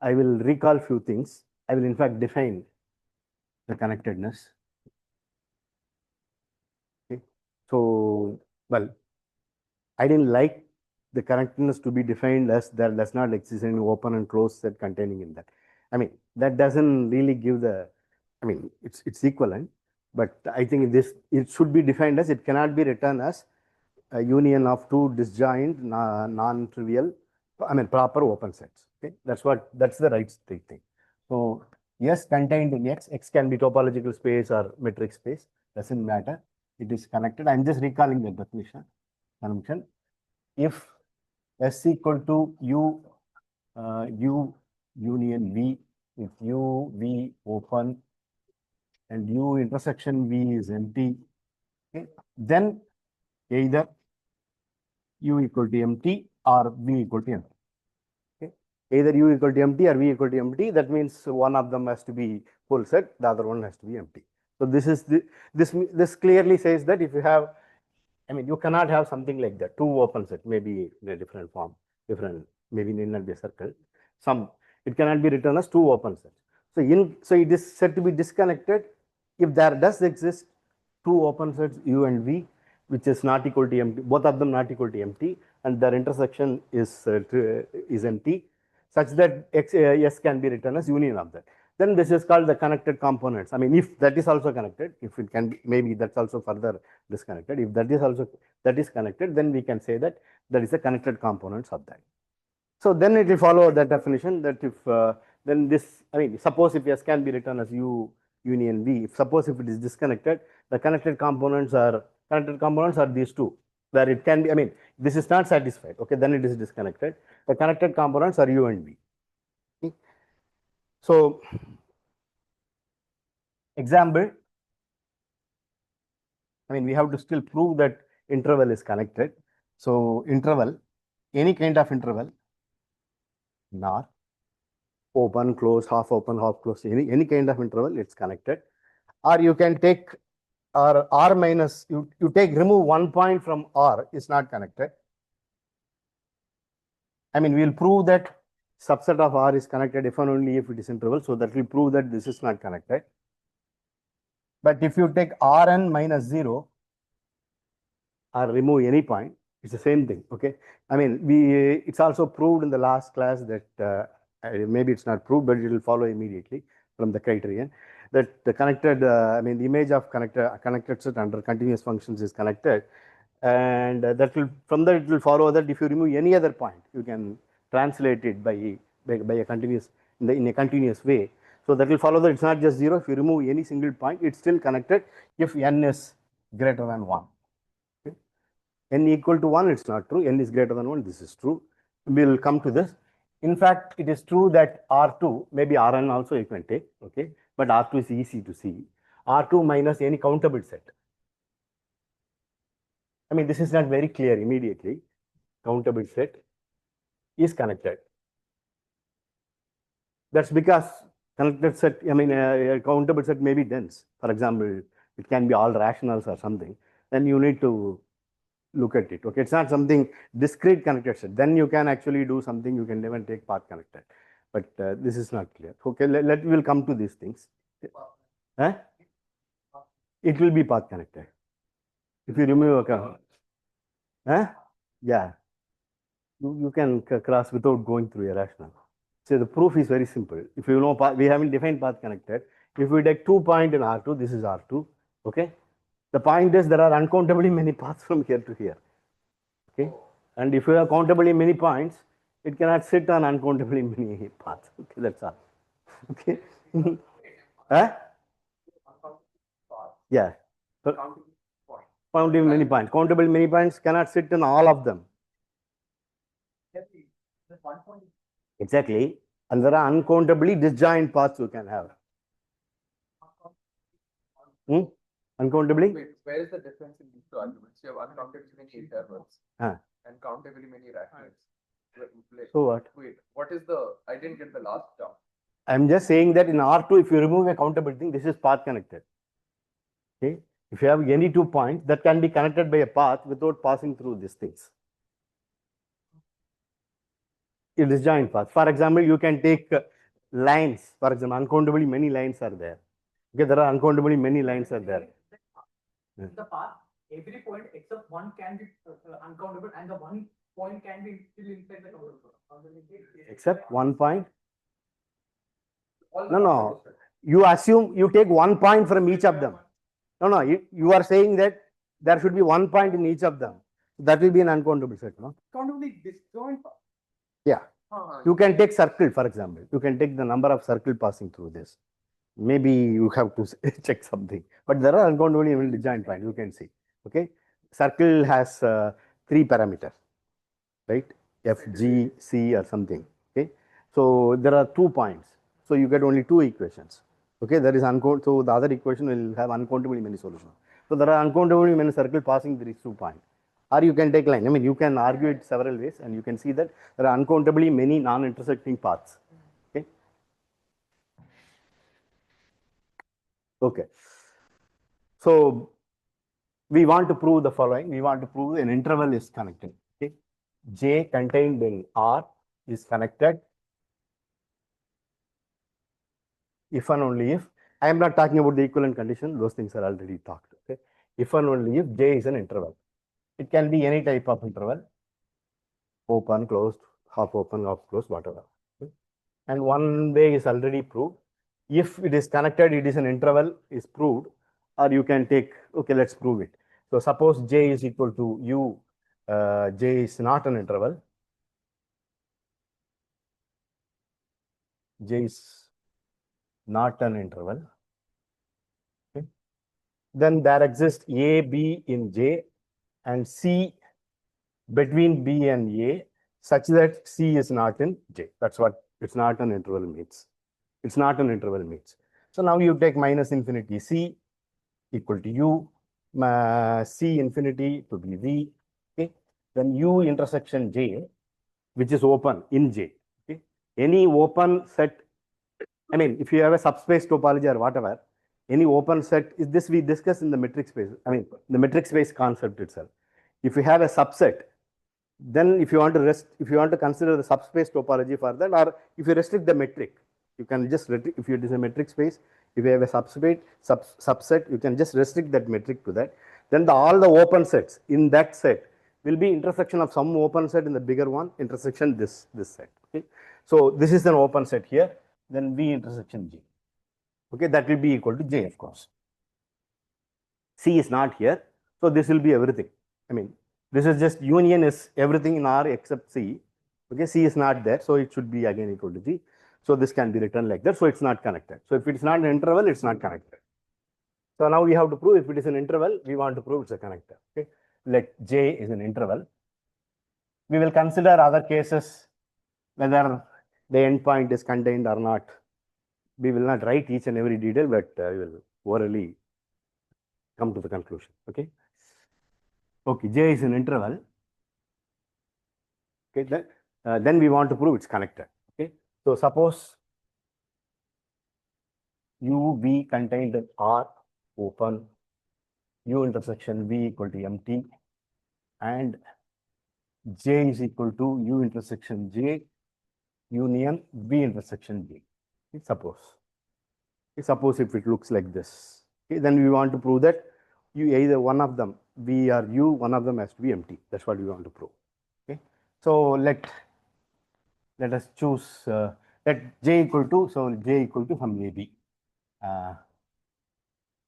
I will recall few things. I will in fact define the connectedness. Okay. So, well, I didn't like the connectedness to be defined as there does not exist any open and closed set containing in that. I mean, that doesn't really give the, I mean, it's equivalent, but I think it should be defined as it cannot be written as a union of two disjoint, non-trivial, I mean, proper open sets. Okay, that's the right thing. So, yes, contained in X. X can be topological space or metric space, doesn't matter. It is connected. I'm just recalling the definition. Convention. If S equal to U, U union V, if U, V open, and U intersection V is empty, okay, then either U equal to empty or V equal to empty. Okay. Either U equal to empty or V equal to empty, that means one of them has to be full set, the other one has to be empty. So this is this clearly says that if you have, I mean, you cannot have something like that, two open set, maybe in a different form, maybe in a circle. It cannot be written as two open sets. So it is said to be disconnected if there does exist two open sets U and V, which is not equal to empty, both of them not equal to empty, and their intersection is empty, such that S can be written as union of that. Then this is called the connected components. I mean, if that is also connected, if it can be, maybe that's also further disconnected. If that is connected, then we can say that there is a connected components of that. So then it will follow that definition that if then this, I mean, suppose if S can be written as U union V, suppose if it is disconnected, the connected components are these two, where it can be, I mean, this is not satisfied, okay, then it is disconnected. The connected components are U and V. Okay. So, example, I mean, we have to still prove that interval is connected. So, interval, any kind of interval, NOR, open, closed, half closed, any kind of interval, it's connected. Or you can take, or R minus, you remove 1 point from R, is not connected. I mean, we'll prove that subset of R is connected if and only if it is interval. So that will prove that this is not connected. But if you take Rn minus 0 or remove any point, it's the same thing. Okay. I mean, it's also proved in the last class that maybe it's not proved, but it will follow immediately from the criterion that the connected, I mean, the image of connected set under continuous functions is connected. And that will, from that, it will follow that if you remove any other point, you can translate it by a continuous, in a continuous way. So that will follow that it's not just 0. If you remove any single point, it's still connected if n is greater than 1. Okay. N equal to 1, it's not true. N is greater than 1, this is true. We'll come to this. In fact, it is true that R2, maybe Rn also you can take, okay, but R2 is easy to see. R2 minus any countable set. I mean, this is not very clear immediately. Countable set is connected. That's because connected set, I mean, a countable set may be dense. For example, it can be all rationals or something. Then you need to look at it. Okay, it's not something discrete connected set. Then you can actually do something. You can even take path connected. But this is not clear. Okay, we'll come to these things. Huh? It will be path connected. If you remove a yeah, you can cross without going through a rational. So the proof is very simple. If you know, we haven't defined path connected. If we take 2 points in R2, this is R2. Okay. The point is there are uncountably many paths from here to here. Okay. And if you have countably many points, it cannot sit on uncountably many paths. Okay, that's all. Okay. Huh? Yeah. Counting many points. Countable many points cannot sit in all of them. Exactly. And there are uncountably disjoint paths you can have. Uncountably? Wait, where is the difference in these two arguments? You have uncountably many intervals and countably many rationals. So what? Wait, what is the, I didn't get the last term. I'm just saying that in R2, if you remove a countable thing, this is path connected. Okay. If you have any 2 points, that can be connected by a path without passing through these things. A disjoint path. For example, you can take lines, for example, uncountably many lines are there. Okay, there are uncountably many lines are there. In the path, every point except one can be uncountable, and the one point can be still inside the countable. Except one point. No. You assume you take 1 point from each of them. No. You are saying that there should be 1 point in each of them. That will be an uncountable set, no? Countably disjoint. Yeah. You can take circle, for example. You can take the number of circle passing through this. Maybe you have to check something. But there are uncountably many disjoint points, you can see. Okay. Circle has 3 parameters, right? F, G, C or something. Okay. So there are 2 points. So you get only 2 equations. Okay. There is uncountable. So the other equation will have uncountably many solutions. So there are uncountably many circles passing these 2 points. Or you can take line. I mean, you can argue it several ways, and you can see that there are uncountably many non-intersecting paths. Okay. Okay. So we want to prove the following. We want to prove an interval is connected. Okay. J contained in R is connected if and only if. I am not talking about the equivalent condition. Those things are already talked. Okay. If and only if J is an interval. It can be any type of interval. Open, closed, half open, half closed, whatever. Okay. And one way is already proved. If it is connected, it is an interval, is proved. Or you can take, okay, let's prove it. So suppose J is equal to U, J is not an interval. J is not an interval. Okay. Then there exists A, B in J and C between B and A such that C is not in J. That's what it's not an interval means. It's not an interval means. So now you take minus infinity C equal to U, C infinity to be V. Okay. Then U intersection J, which is open in J. Okay. Any open set, I mean, if you have a subspace topology or whatever, any open set is this we discussed in the metric space. I mean, the metric space concept itself. If you have a subset, then if you want to consider the subspace topology for that, or if you restrict the metric, you can just if it is a metric space, if you have a subset, you can just restrict that metric to that. Then all the open sets in that set will be intersection of some open set in the bigger one, intersection this set. Okay. So this is an open set here, then V intersection J. Okay, that will be equal to J, of course. C is not here, so this will be everything. I mean, this is just union is everything in R except C. Okay, C is not there, so it should be again equal to G. So this can be written like that, so it's not connected. So if it's not an interval, it's not connected. So now we have to prove if it is an interval, we want to prove it's a connector. Okay, let J is an interval. We will consider other cases, whether the endpoint is contained or not. We will not write each and every detail, but we will orally come to the conclusion. Okay. Okay, J is an interval. Okay, then we want to prove it's connected. Okay, so suppose U V contained in R open, U intersection V equal to empty, and J is equal to U intersection J union V intersection J. Okay, suppose if it looks like this. Okay, then we want to prove that you either one of them V or U, one of them has to be empty. That's what we want to prove. Okay, so let us choose let J equal to, so J equal to some AB.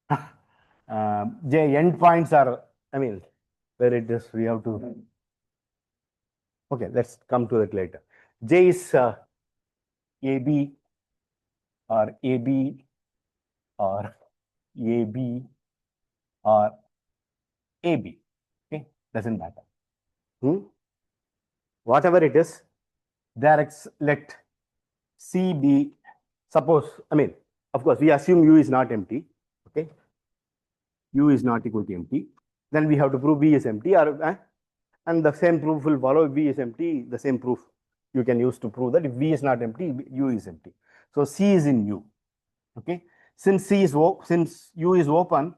J endpoints are, I mean, where it is, we have to, okay, let's come to that later. J is AB or AB or AB or AB. Okay, doesn't matter. Whatever it is, there let C be, suppose, I mean, of course, we assume U is not empty. Okay, U is not equal to empty. Then we have to prove V is empty, or and the same proof will follow. If V is empty, the same proof you can use to prove that if V is not empty, U is empty. So C is in U. Okay, since U is open,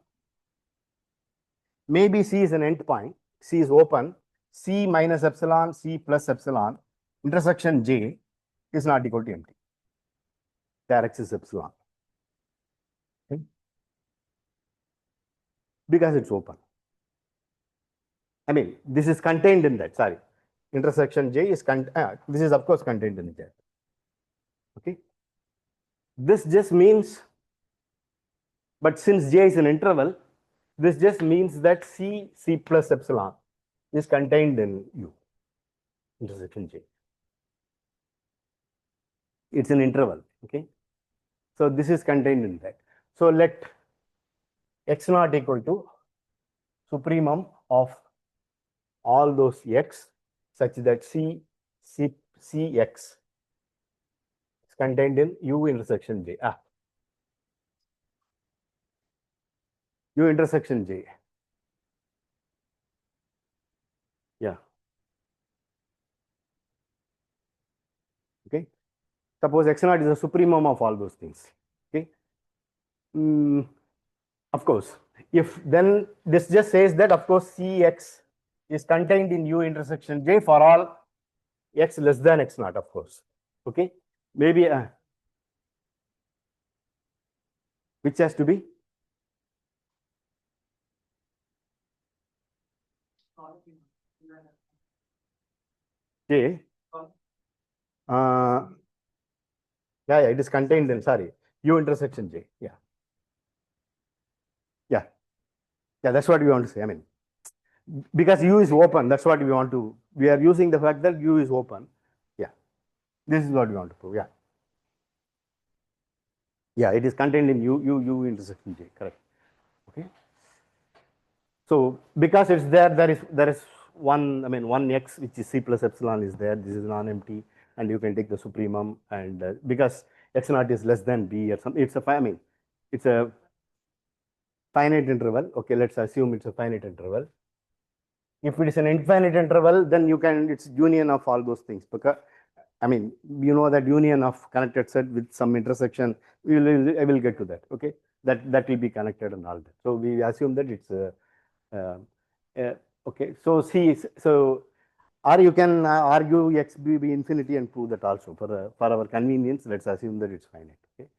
maybe C is an endpoint. C is open. C minus epsilon, C plus epsilon, intersection J is not equal to empty. there exists epsilon. Okay? Because it's open. I mean, this is contained in that, sorry. Intersection J is, this is of course contained in J. Okay. This just means, but since J is an interval, this just means that C plus epsilon is contained in U, intersection J. It's an interval, okay? So this is contained in that. So let x naught equal to supremum of all those x such that Cx is contained in U intersection J. U intersection J. Yeah. Okay. Suppose x naught is a supremum of all those things. Okay. Of course, if then this just says that of course Cx is contained in U intersection J for all x less than x naught, of course. Okay. Maybe which has to be J. Yeah, it is contained in, sorry, U intersection J. Yeah. Yeah. Yeah, that's what we want to say. I mean, because U is open, that's what we want to, we are using the fact that U is open. Yeah. This is what we want to prove. Yeah. Yeah, it is contained in U intersection J, correct. Okay. So because it's there, there is one, I mean, one x which is C plus epsilon is there. This is non-empty, and you can take the supremum, and because x naught is less than b or something, it's a I mean, it's a finite interval. Okay, let's assume it's a finite interval. If it is an infinite interval, then you can, it's union of all those things. Because I mean, you know that union of connected set with some intersection. I will get to that. Okay, that will be connected and all that. So we assume that it's a okay, so or you can argue x be infinity and prove that also. For our convenience, let's assume that it's finite. Okay,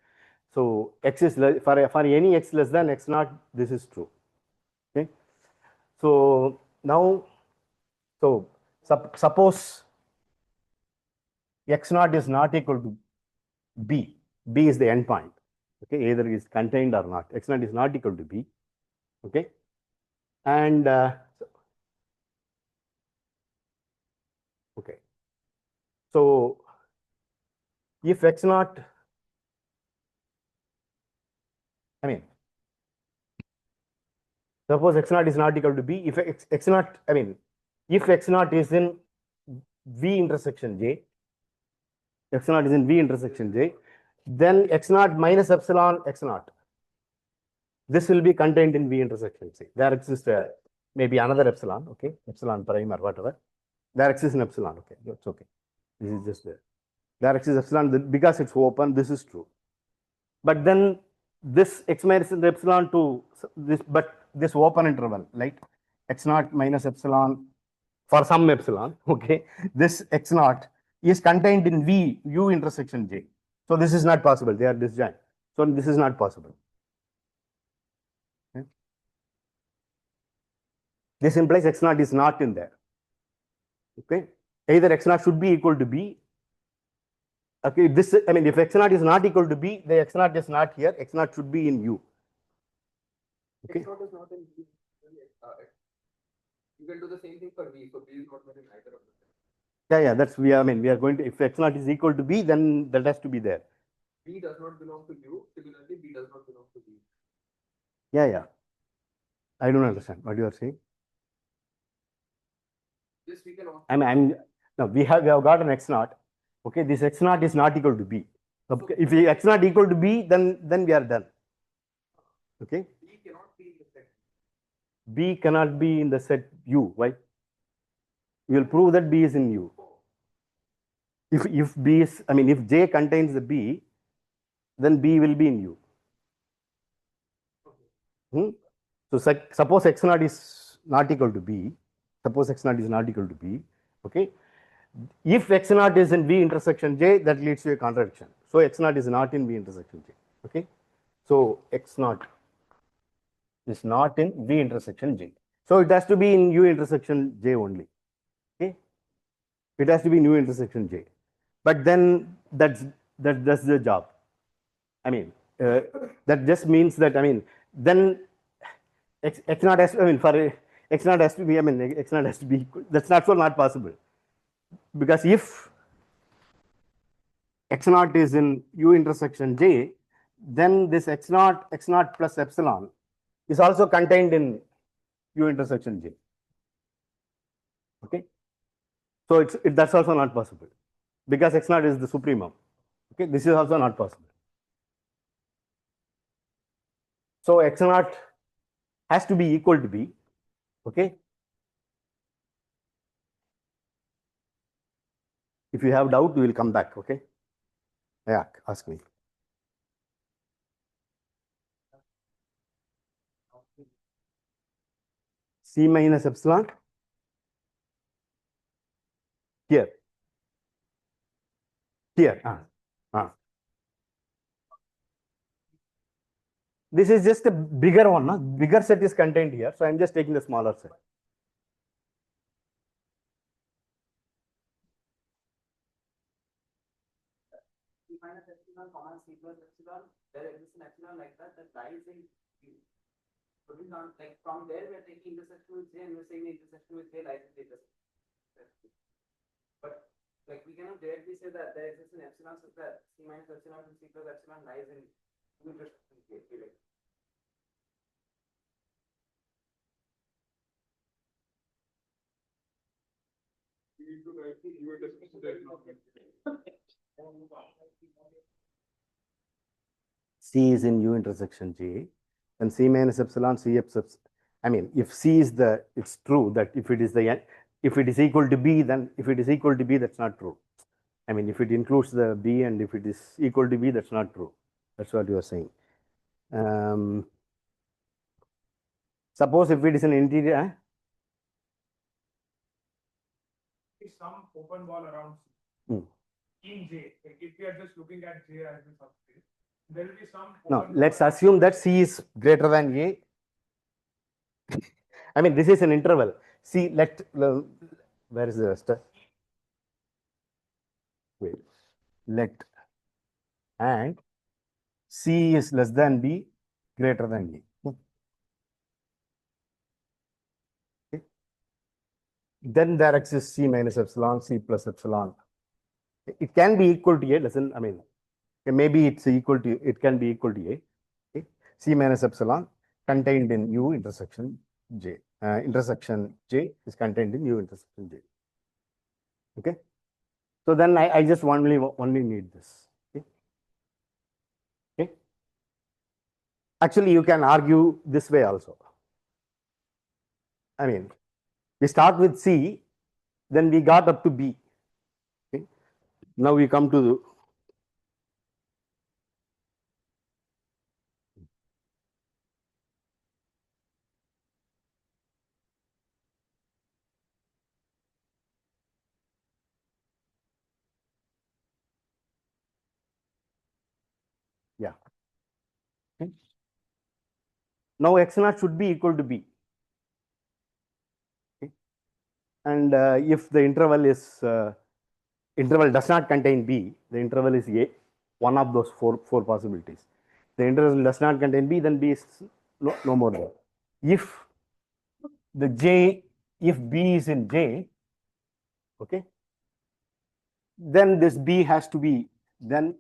so x is for any x less than x naught, this is true. Okay, so now, so suppose x naught is not equal to b. B is the endpoint. Okay, either is contained or not. X naught is not equal to b. Okay, and okay, so if x naught, I mean, suppose x naught is not equal to b. If x naught, I mean, if x naught is in V intersection J, x naught is in V intersection J, then x naught minus epsilon x naught, this will be contained in V intersection J. There exists maybe another epsilon, okay, epsilon prime or whatever. There exists an epsilon, okay, that's okay. This is just there. There exists epsilon because it's open. This is true. But then this x minus epsilon to this, but this open interval, like x naught minus epsilon for some epsilon, okay, this x naught is contained in V U intersection J. So this is not possible. They are disjoint. So this is not possible. Okay. This implies x naught is not in there. Okay, either x naught should be equal to B. Okay, this, I mean, if x naught is not equal to B, the x naught is not here. X naught should be in U. Okay. X naught is not in B. You can do the same thing for B. So B is not in either of them. Yeah, that's I mean, we are going to, if x naught is equal to B, then that has to be there. B does not belong to U. Similarly, B does not belong to B. Yeah. I don't understand what you are saying. This we can also. I mean, no, we have got an x naught. Okay, this x naught is not equal to B. So if x naught equal to B, then we are done. Okay. B cannot be in the set. B cannot be in the set U. Why? We will prove that B is in U. If B is, I mean, if J contains the B, then B will be in U. So suppose x naught is not equal to B. Suppose x naught is not equal to B. Okay. If x naught is in V intersection J, that leads to a contradiction. So x naught is not in V intersection J. Okay. So x naught is not in V intersection J. So it has to be in U intersection J only. Okay. It has to be in U intersection J. But then that's the job. I mean, that just means that, I mean, then x naught has to, I mean, for x naught has to be, I mean, x naught has to be equal. That's not so not possible. Because if x naught is in U intersection J, then this x naught plus epsilon is also contained in U intersection J. Okay. So that's also not possible because x naught is the supremum. Okay. This is also not possible. So x naught has to be equal to B. Okay. If you have doubt, we will come back. Okay. Yeah, ask me. C minus epsilon here. Here. This is just a bigger one. No? Bigger set is contained here. So I'm just taking the smaller set. C minus epsilon, comma C plus epsilon, there exists an epsilon like that lies in U. So we not like from there we are taking intersection with J and we're saying the intersection with J lies in the intersection. But like we cannot directly say that there exists an epsilon such that C minus epsilon and C plus epsilon lies in U intersection J. C is in U intersection J, and C minus epsilon, C epsilon. I mean, if C is the, it's true that if it is the, if it is equal to B, then if it is equal to B, that's not true. I mean, if it includes the B and if it is equal to B, that's not true. That's what you are saying. Suppose if it is an interior, some open wall around C. In J, if we are just looking at J as a subspace, there will be some. Now, let's assume that C is greater than A. I mean, this is an interval. C, where is the rest? Wait, let and C is less than B, greater than A. Okay. Then there exists C minus epsilon, C plus epsilon. It can be equal to A, doesn't, I mean, maybe it's equal to, it can be equal to A. Okay. C minus epsilon contained in U intersection J. Intersection J is contained in U intersection J. Okay. So then I just only need this. Okay. Okay. Actually, you can argue this way also. I mean, we start with C, then we got up to B. Okay. Now we come to yeah. Okay. Now x naught should be equal to B. Okay. And if the interval is interval does not contain B, the interval is A, one of those four possibilities. The interval does not contain B, then B is no more there. If the J, if B is in J, okay, then this B has to be, then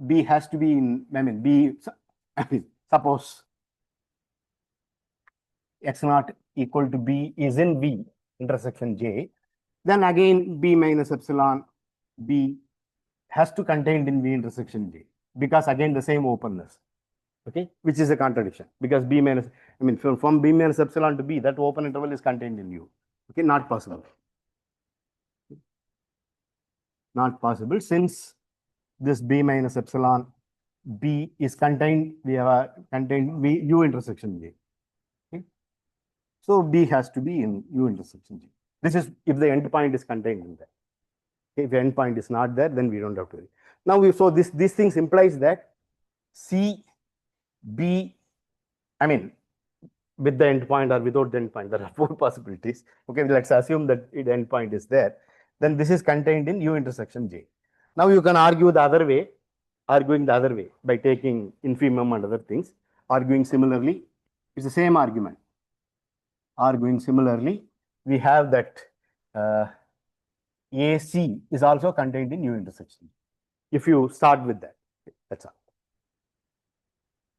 B has to be in, I mean, B, I mean, suppose x naught equal to B is in V intersection J, then again B minus epsilon B has to contained in V intersection J, because again the same openness, okay, which is a contradiction because B minus, I mean, from B minus epsilon to B, that open interval is contained in U. Okay, not possible. Not possible since this B minus epsilon B is contained, we have contained V U intersection J. Okay. So B has to be in U intersection J. This is if the endpoint is contained in there. Okay. If the endpoint is not there, then we don't have to worry. Now so these things implies that C, B, I mean, with the endpoint or without the endpoint, there are four possibilities. Okay, let's assume that the endpoint is there. Then this is contained in U intersection J. Now you can argue the other way, arguing the other way by taking infimum and other things. Arguing similarly, it's the same argument. Arguing similarly, we have that AC is also contained in U intersection. If you start with that, that's all.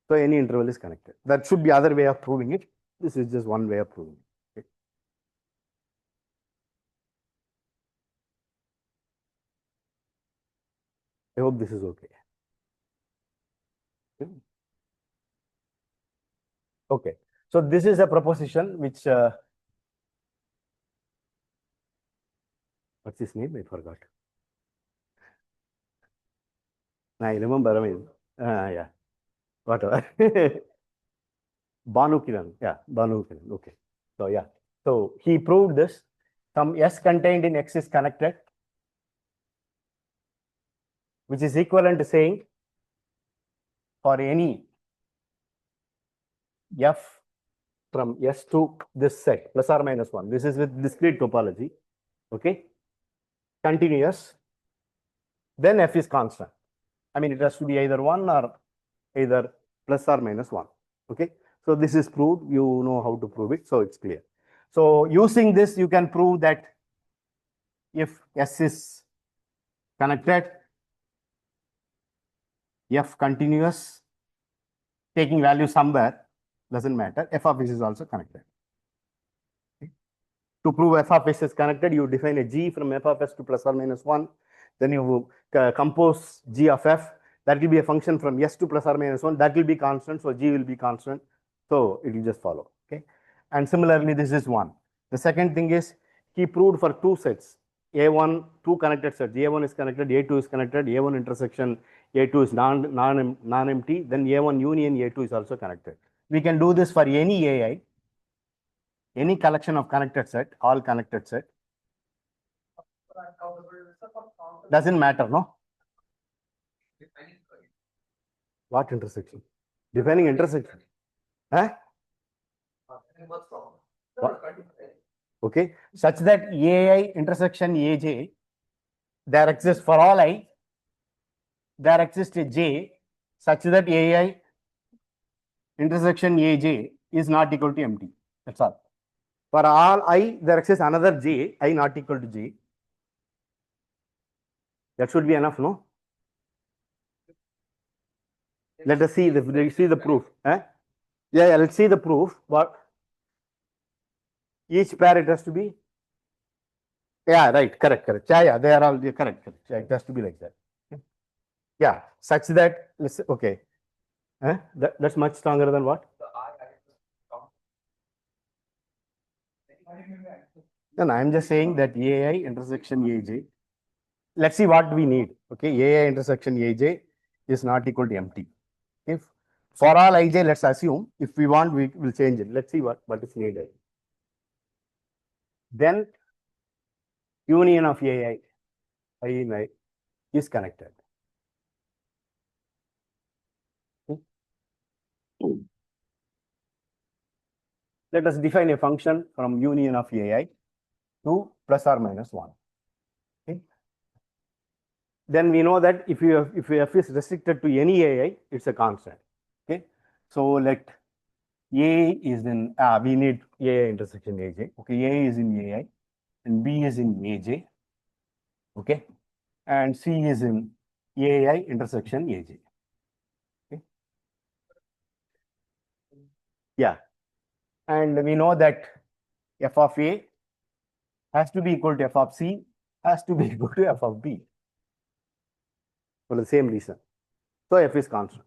So any interval is connected. That should be other way of proving it. This is just one way of proving it. Okay. I hope this is okay. Okay. So this is a proposition which what's his name? I forgot. I remember. I mean, yeah, whatever. Banu Kiran. Yeah, Banu Kiran. Okay. So yeah. So he proved this. Some S contained in X is connected, which is equivalent to saying for any F from S to this set plus or minus 1. This is with discrete topology. Okay. Continuous. Then F is constant. I mean, it has to be either 1 or either plus or minus 1. Okay. So this is proved. You know how to prove it. So it's clear. So using this, you can prove that if S is connected, F continuous, taking value somewhere, doesn't matter. F of S is also connected. Okay. To prove F of S is connected, you define a G from F of S to plus or minus 1. Then you compose G of F. That will be a function from S to plus or minus 1. That will be constant. So G will be constant. So it will just follow. Okay. And similarly, this is 1. The second thing is he proved for two sets. A1, two connected sets. A1 is connected, A2 is connected, A1 intersection, A2 is non-empty, then A1 union A2 is also connected. We can do this for any AI, any collection of connected set, all connected set. Doesn't matter, no? What intersection? Defining intersection. Huh? What? Okay, such that AI intersection AJ, there exists for all I, there exists a J such that AI intersection AJ is not equal to empty. That's all. For all I, there exists another J, I not equal to J. That should be enough, no? Let us see the proof. Eh? Yeah, let's see the proof. What each pair it has to be. Yeah, right, correct. Yeah, they are all correct. Yeah, it has to be like that. Yeah, such that let's okay. That's much stronger than what? No, I'm just saying that AI intersection AJ. Let's see what we need. Okay, AI intersection AJ is not equal to empty. If for all ij, let's assume if we want, we will change it. Let's see what is needed. Then union of AI, I in I is connected. Let us define a function from union of AI to plus or minus 1. Okay. Then we know that if f is restricted to any AI, it's a constant. Okay. So let A is in we need AI intersection AJ. Okay, A is in AI and B is in AJ. Okay, and C is in AI intersection AJ. Okay. Yeah, and we know that f of A has to be equal to f of C, has to be equal to f of B for the same reason. So f is constant.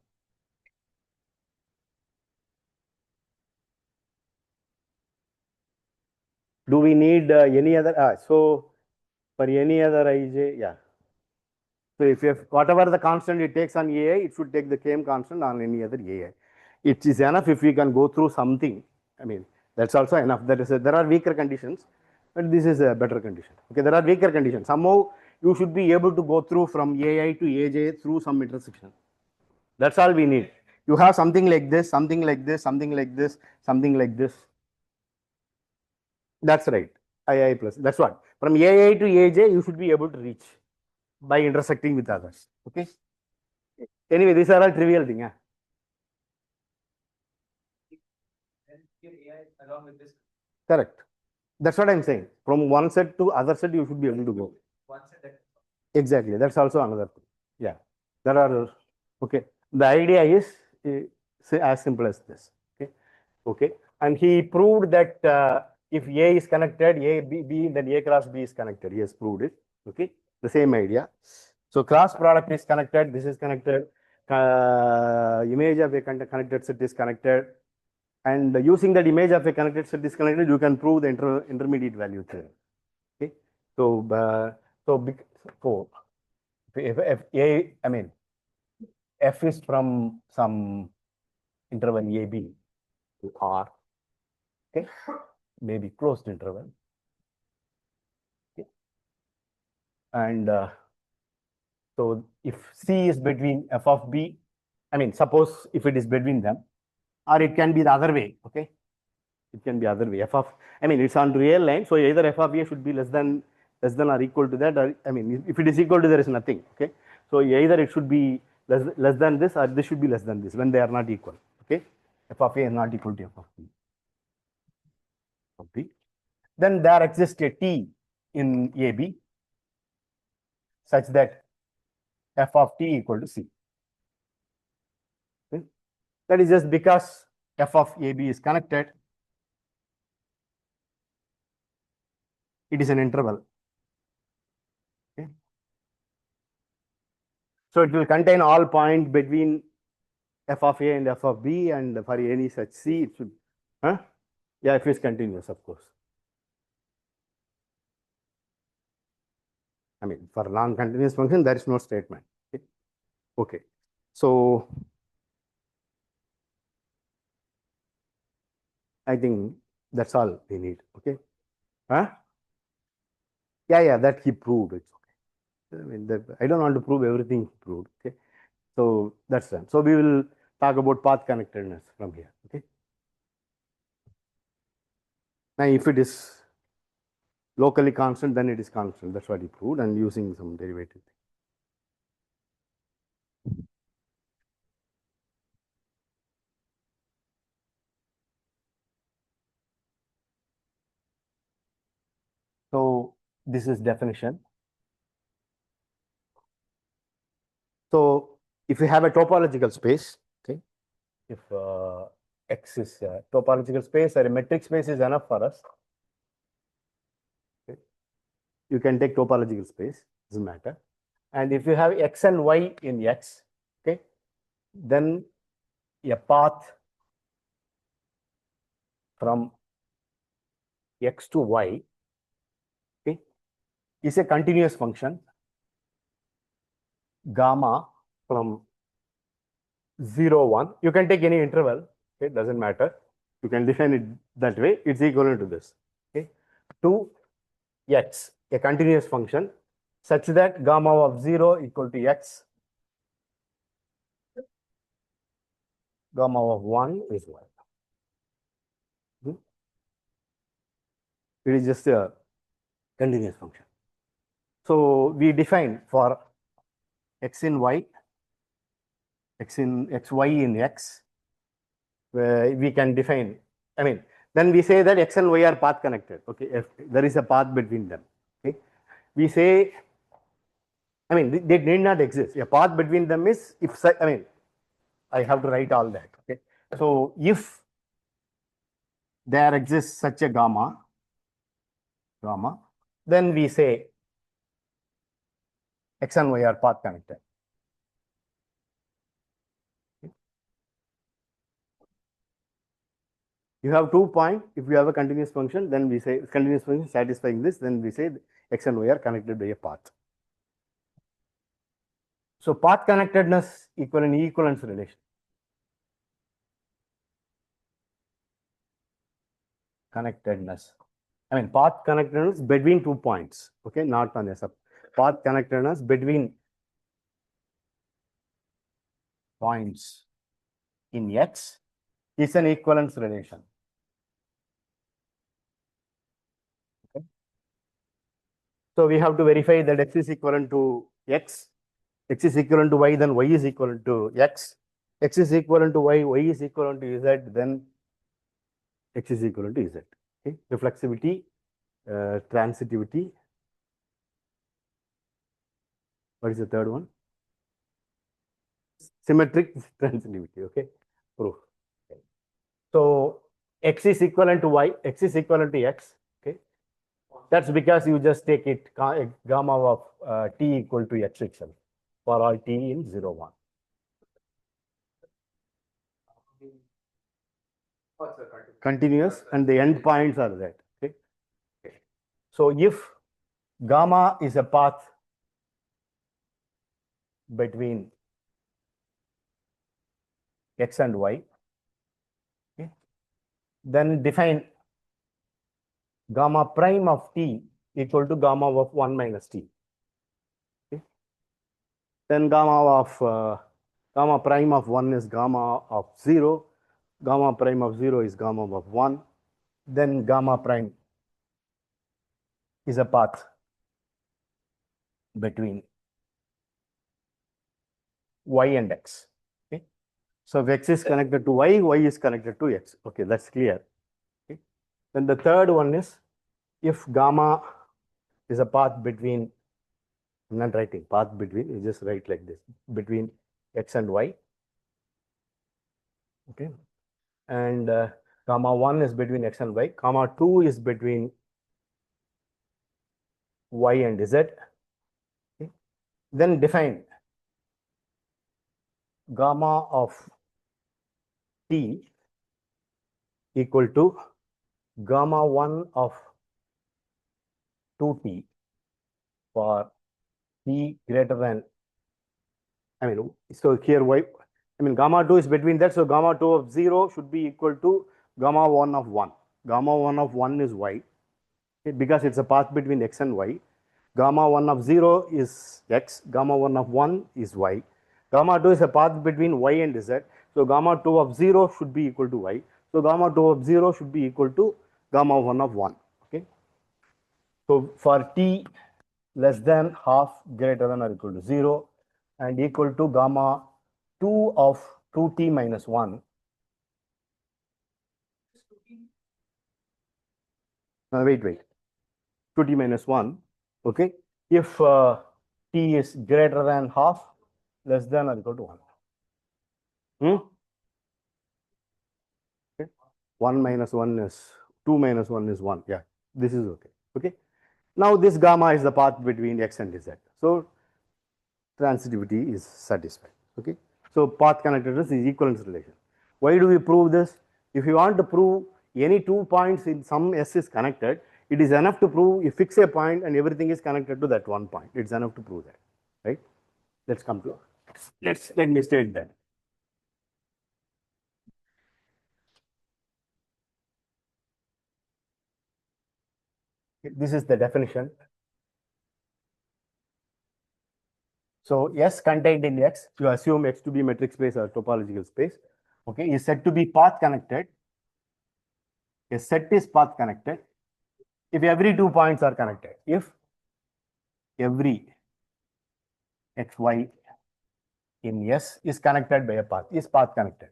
Do we need any other? So for any other ij, yeah. So if whatever the constant it takes on AI, it should take the same constant on any other AI. It is enough if we can go through something. I mean, that's also enough. There are weaker conditions, but this is a better condition. Okay, there are weaker conditions. Somehow you should be able to go through from AI to AJ through some intersection. That's all we need. You have something like this, something like this, something like this, something like this. That's right. II plus. That's what. From AI to AJ, you should be able to reach by intersecting with others. Okay. Anyway, these are all trivial things. Yeah? And your AI along with this. Correct. That's what I'm saying. From one set to other set, you should be able to go. One set. Exactly. That's also another thing. Yeah. There are, okay. The idea is say as simple as this. Okay. Okay. And he proved that if A is connected, A, B, then A cross B is connected. He has proved it. Okay. The same idea. So cross product is connected. This is connected. Image of a connected set is connected. And using that image of a connected set is connected, you can prove the intermediate value theorem. Okay. So, so if A, I mean, F is from some interval AB to R, okay, maybe closed interval. Okay. And so if C is between F of B, I mean, suppose if it is between them, or it can be the other way, okay? It can be other way. I mean, it's on real line, so either F of A should be less than or equal to that, or I mean, if it is equal to, there is nothing, okay? So either it should be less than this, or this should be less than this when they are not equal, okay? F of A is not equal to F of B. Then there exists a T in AB such that F of T equal to C. Okay? That is just because F of AB is connected. It is an interval. Okay? So it will contain all points between F of A and F of B, and for any such C, it should, huh? Yeah, if it's continuous, of course. I mean, for non-continuous function, there is no statement. Okay. Okay. So I think that's all we need. Okay. Huh? Yeah, that he proved. It's okay. I mean, I don't want to prove everything he proved. Okay. So that's done. So we will talk about path connectedness from here. Okay. Now, if it is locally constant, then it is constant. That's what he proved, and using some derivative. So this is definition. So if you have a topological space, okay, if X is a topological space or a metric space is enough for us, okay, you can take topological space, doesn't matter. And if you have X and Y in X, okay, then a path from X to Y, okay, is a continuous function gamma from 0, 1. You can take any interval, okay, doesn't matter. You can define it that way. It's equivalent to this, okay, to X, a continuous function such that gamma of 0 equal to X, gamma of 1 is Y. It is just a continuous function. So we define for X in Y, XY in X, where we can define, I mean, then we say that X and Y are path connected. Okay, if there is a path between them. Okay, we say, I mean, they need not exist. A path between them is if, I mean, I have to write all that. Okay, so if there exists such a gamma, then we say X and Y are path connected. You have 2 points. If you have a continuous function, then we say continuous function satisfying this, then we say X and Y are connected by a path. So path connectedness equal an equivalence relation. Connectedness. I mean, path connectedness between 2 points. Okay, not on a sub. path connectedness between points in X is an equivalence relation. Okay. So we have to verify that X is equivalent to X, X is equivalent to Y, then Y is equivalent to X, X is equivalent to Y, Y is equivalent to Z, then X is equivalent to Z. Okay. Reflexivity, transitivity. What is the third one? Symmetric transitivity. Okay. Proof. Okay. So X is equivalent to Y, X is equivalent to X. Okay. That's because you just take it gamma of T equal to X itself for all T in 0, 1. Continuous, and the end points are that. Okay. So if gamma is a path between X and Y, okay, then define gamma prime of T equal to gamma of 1 minus T. Okay. Then gamma prime of 1 is gamma of 0, gamma prime of 0 is gamma of 1, then gamma prime is a path between Y and X. Okay. So if X is connected to Y, Y is connected to X. Okay, that's clear. Okay. Then the third one is if gamma is a path between, I'm not writing path between, you just write like this, between X and Y. Okay. And gamma 1 is between X and Y, gamma 2 is between Y and Z. Okay. Then define gamma of T equal to gamma 1 of 2T for T greater than, so here Y, gamma 2 is between that, so gamma 2 of 0 should be equal to gamma 1 of 1. Gamma 1 of 1 is Y, okay, because it's a path between X and Y. Gamma 1 of 0 is X, gamma 1 of 1 is Y. Gamma 2 is a path between Y and Z, so gamma 2 of 0 should be equal to Y. So gamma 2 of 0 should be equal to gamma 1 of 1. Okay. So for T less than half greater than or equal to 0 and equal to gamma 2 of 2T minus 1. Wait. 2T minus 1. Okay. If T is greater than half, less than or equal to 1. Okay. 1 minus 1 is 2 minus 1 is 1. Yeah, this is okay. Okay. Now this gamma is the path between X and Z. So transitivity is satisfied. Okay. So path connectedness is equivalence relation. Why do we prove this? If you want to prove any 2 points in some S is connected, it is enough to prove you fix a point and everything is connected to that one point. It's enough to prove that. Right? Let's come to let me state that. This is the definition. So S contained in X, you assume X to be metric space or topological space, okay, is said to be path connected. A set is path connected if every 2 points are connected. If every XY in S is connected by a path, is path connected.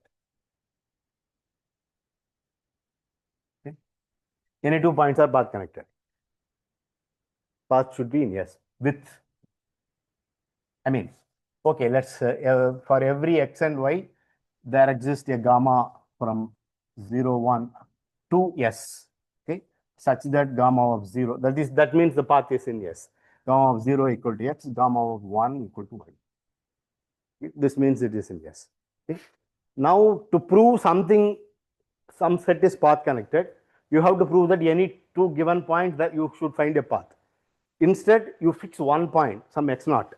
Okay. Any 2 points are path connected. Path should be in S with, okay, let's for every X and Y, there exists a gamma from 0, 1 to S, okay, such that gamma of 0, that means the path is in S. Gamma of 0 equal to X, gamma of 1 equal to Y. Okay. This means it is in S. Okay. Now, to prove something, some set is path connected, you have to prove that any 2 given points that you should find a path. Instead, you fix one point, some X naught,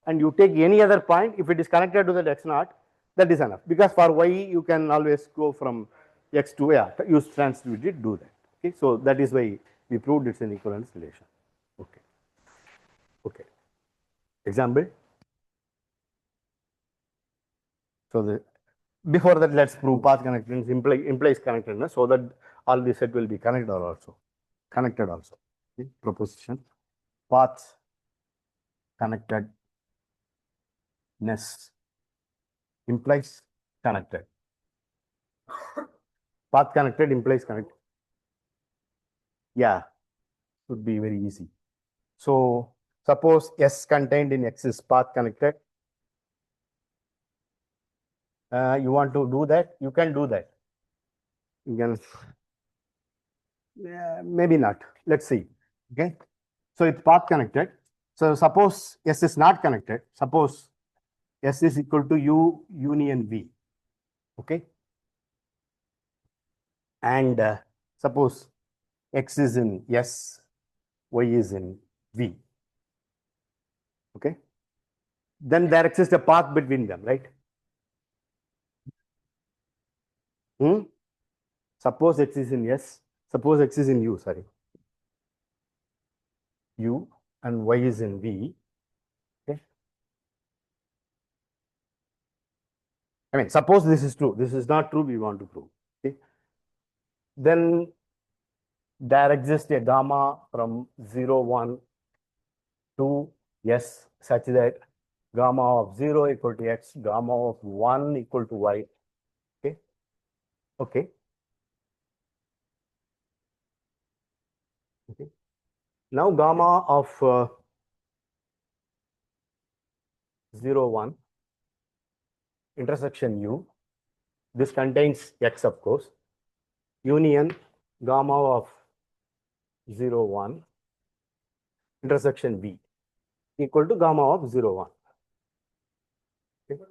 and you take any other point. If it is connected to that X naught, that is enough. Because for Y, you can always go from X to use transitivity to do that. Okay, so that is why we proved it's an equivalence relation. Okay. Example. So before that, let's prove path connectedness implies connectedness, so that all the set will be connected also. Connected also. Okay. Proposition. Path connectedness implies connected. Path connected implies connected. Yeah, would be very easy. So suppose S contained in X is path connected. You want to do that? You can do that. You can, maybe not. Let's see. Okay. So it's path connected. So suppose S is not connected. Suppose S is equal to U union V. Okay. And suppose X is in S, Y is in V. Okay. Then there exists a path between them, right? Hmm? Suppose X is in S, suppose X is in U, sorry. U and Y is in V. Okay. I mean, suppose this is true. This is not true, we want to prove. Okay. Then there exists a gamma from 0, 1 to S such that gamma of 0 equal to X, gamma of 1 equal to Y. Okay. Okay. Okay. Now gamma of 0, 1 intersection U. This contains X, of course. Union gamma of 0, 1 intersection V equal to gamma of 0, 1. Okay.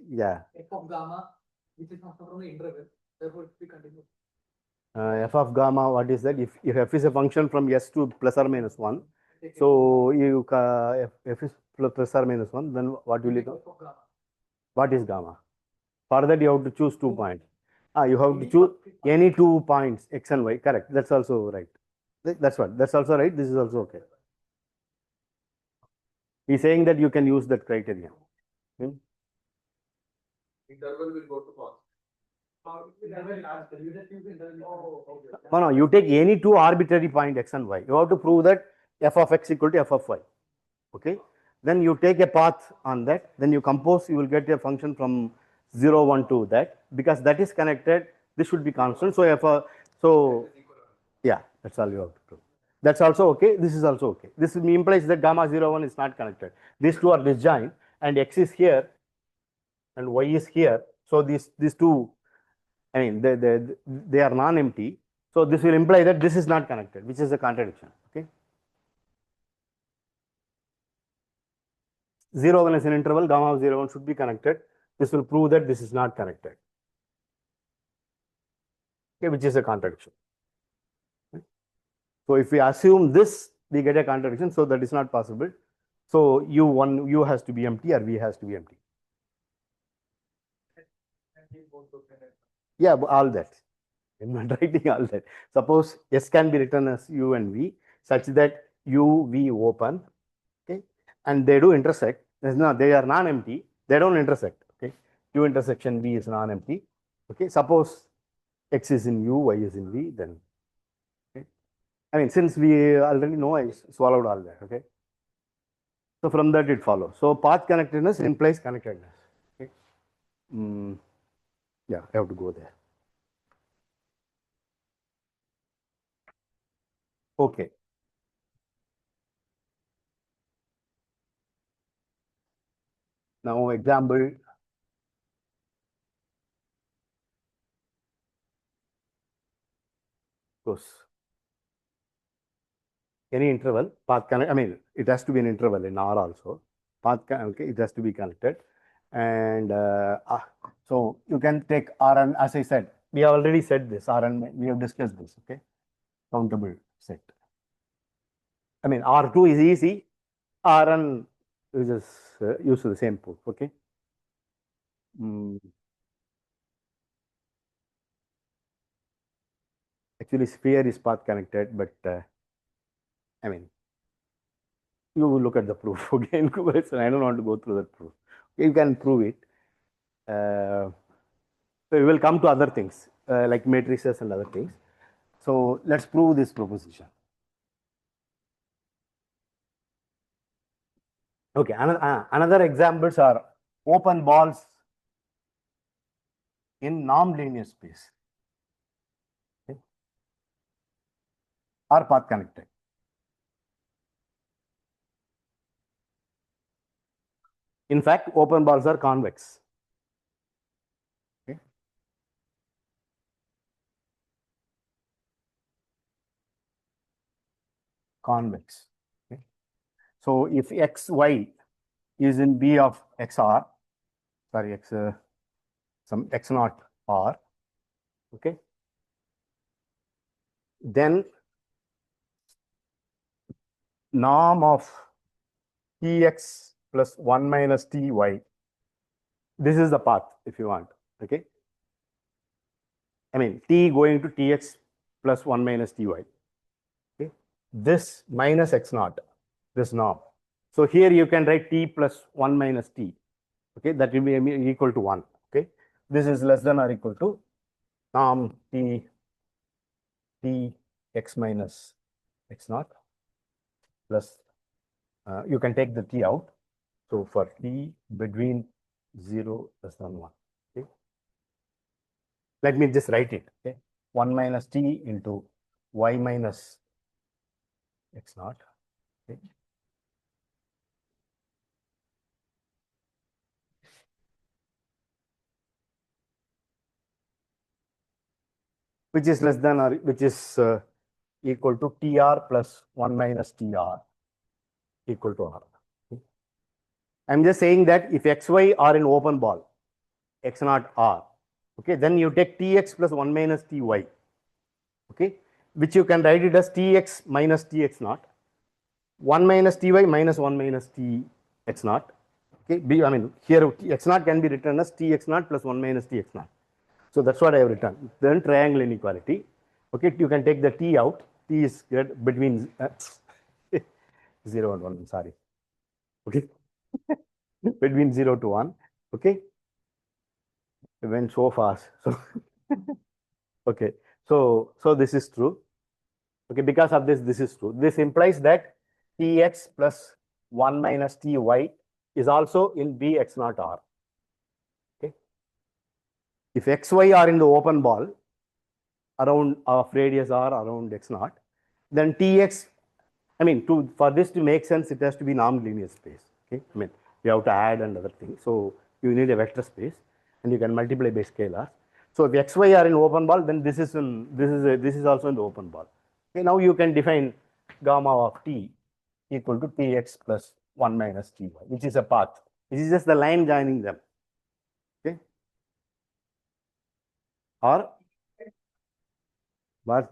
Yeah. F of gamma, which is not from the interval, therefore it will be continuous. F of gamma, what is that? If F is a function from S to plus or minus 1, so you F is plus or minus 1, then what will you do? What is gamma? For that, you have to choose 2 points. You have to choose any 2 points, X and Y. Correct. That's also right. That's what. That's also right. This is also okay. He's saying that you can use that criteria. Hmm? Interval will go to false. No, no, you take any 2 arbitrary point X and Y. You have to prove that F of X equal to F of Y. Okay. Then you take a path on that. Then you compose, you will get a function from 0, 1 to that. Because that is connected, this should be constant. So yeah, that's all you have to prove. That's also okay. This is also okay. This implies that gamma 0, 1 is not connected. These two are disjoint, and X is here and Y is here. So these two, I mean, they are non-empty. So this will imply that this is not connected, which is a contradiction. Okay. 0, 1 is an interval, gamma of 0, 1 should be connected. This will prove that this is not connected. Okay, which is a contradiction. Okay. So if we assume this, we get a contradiction. So that is not possible. So U has to be empty or V has to be empty. Yeah, all that. I'm not writing all that. Suppose S can be written as U and V such that U, V open. Okay. And they do intersect. No, they are non-empty. They don't intersect. Okay. U intersection V is non-empty. Okay. Suppose X is in U, Y is in V, then. Okay. I mean, since we already know, I swallowed all that. Okay. So from that it follows. So path connectedness implies connectedness. Okay. Yeah, I have to go there. Okay. Now example. Course. Any interval path connect. I mean, it has to be an interval in R also. Okay, it has to be connected, and so you can take Rn. As I said, we have already said this. Rn. We have discussed this. Okay, countable set. I mean, R2 is easy. Rn uses use the same proof. Okay. Mm, actually, sphere is path connected, but I mean, You look at the proof again. I don't want to go through that proof. You can prove it. So we will come to other things like matrices and other things. So let's prove this proposition. Okay, another examples are open balls in non-linear space, okay, are path connected. In fact, open balls are convex. Okay. Convex. Okay. So if xy is in B of xr, sorry, some x naught r, okay, then norm of tx plus 1 minus ty, this is the path if you want, okay. I mean, t going to tx plus 1 minus ty, okay. This minus x naught, this norm. So here you can write t plus 1 minus t, okay, that will be equal to 1, okay. This is less than or equal to norm t x minus x naught plus, you can take the t out. So for t between 0 less than 1, okay. Let me just write it, okay. 1 minus t into y minus x naught, okay. Which is less than or which is equal to tr plus 1 minus tr equal to r. Okay. I'm just saying that if xy are in open ball, x naught r, okay, then you take tx plus 1 minus ty, okay, which you can write it as tx minus tx naught, 1 minus ty minus 1 minus tx naught, okay. I mean, here x naught can be written as tx naught plus 1 minus tx naught. So that's what I have written. Then triangle inequality, okay, you can take the t out. T is between 0 and 1, sorry, okay, between 0 to 1, okay. It went so fast. So okay, so this is true. Okay, because of this, this is true. This implies that tx plus 1 minus ty is also in B x naught r. Okay. If xy are in the open ball around of radius r around x naught, then tx, I mean, for this to make sense, it has to be non-linear space. Okay, I mean, you have to add and other things. So you need a vector space, and you can multiply by scalars. So if xy are in open ball, then this is also in the open ball. Okay, now you can define gamma of t equal to tx plus 1 minus ty, which is a path. This is just the line joining them. Okay, or what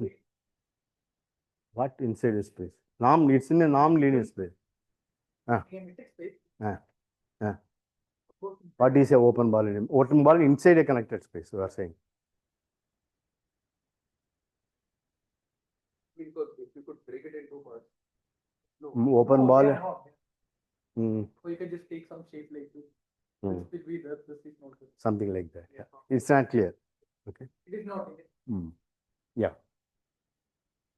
inside the space? It's in a non-linear space. Ah. Ah. Ah. What is a open ball? Open ball inside a connected space, you are saying. If you could break it into parts. Open ball. So you can just take some shape like this. Mm. This will be this is not this. Something like that. Yeah. It's not clear. Okay. It is not. Yeah.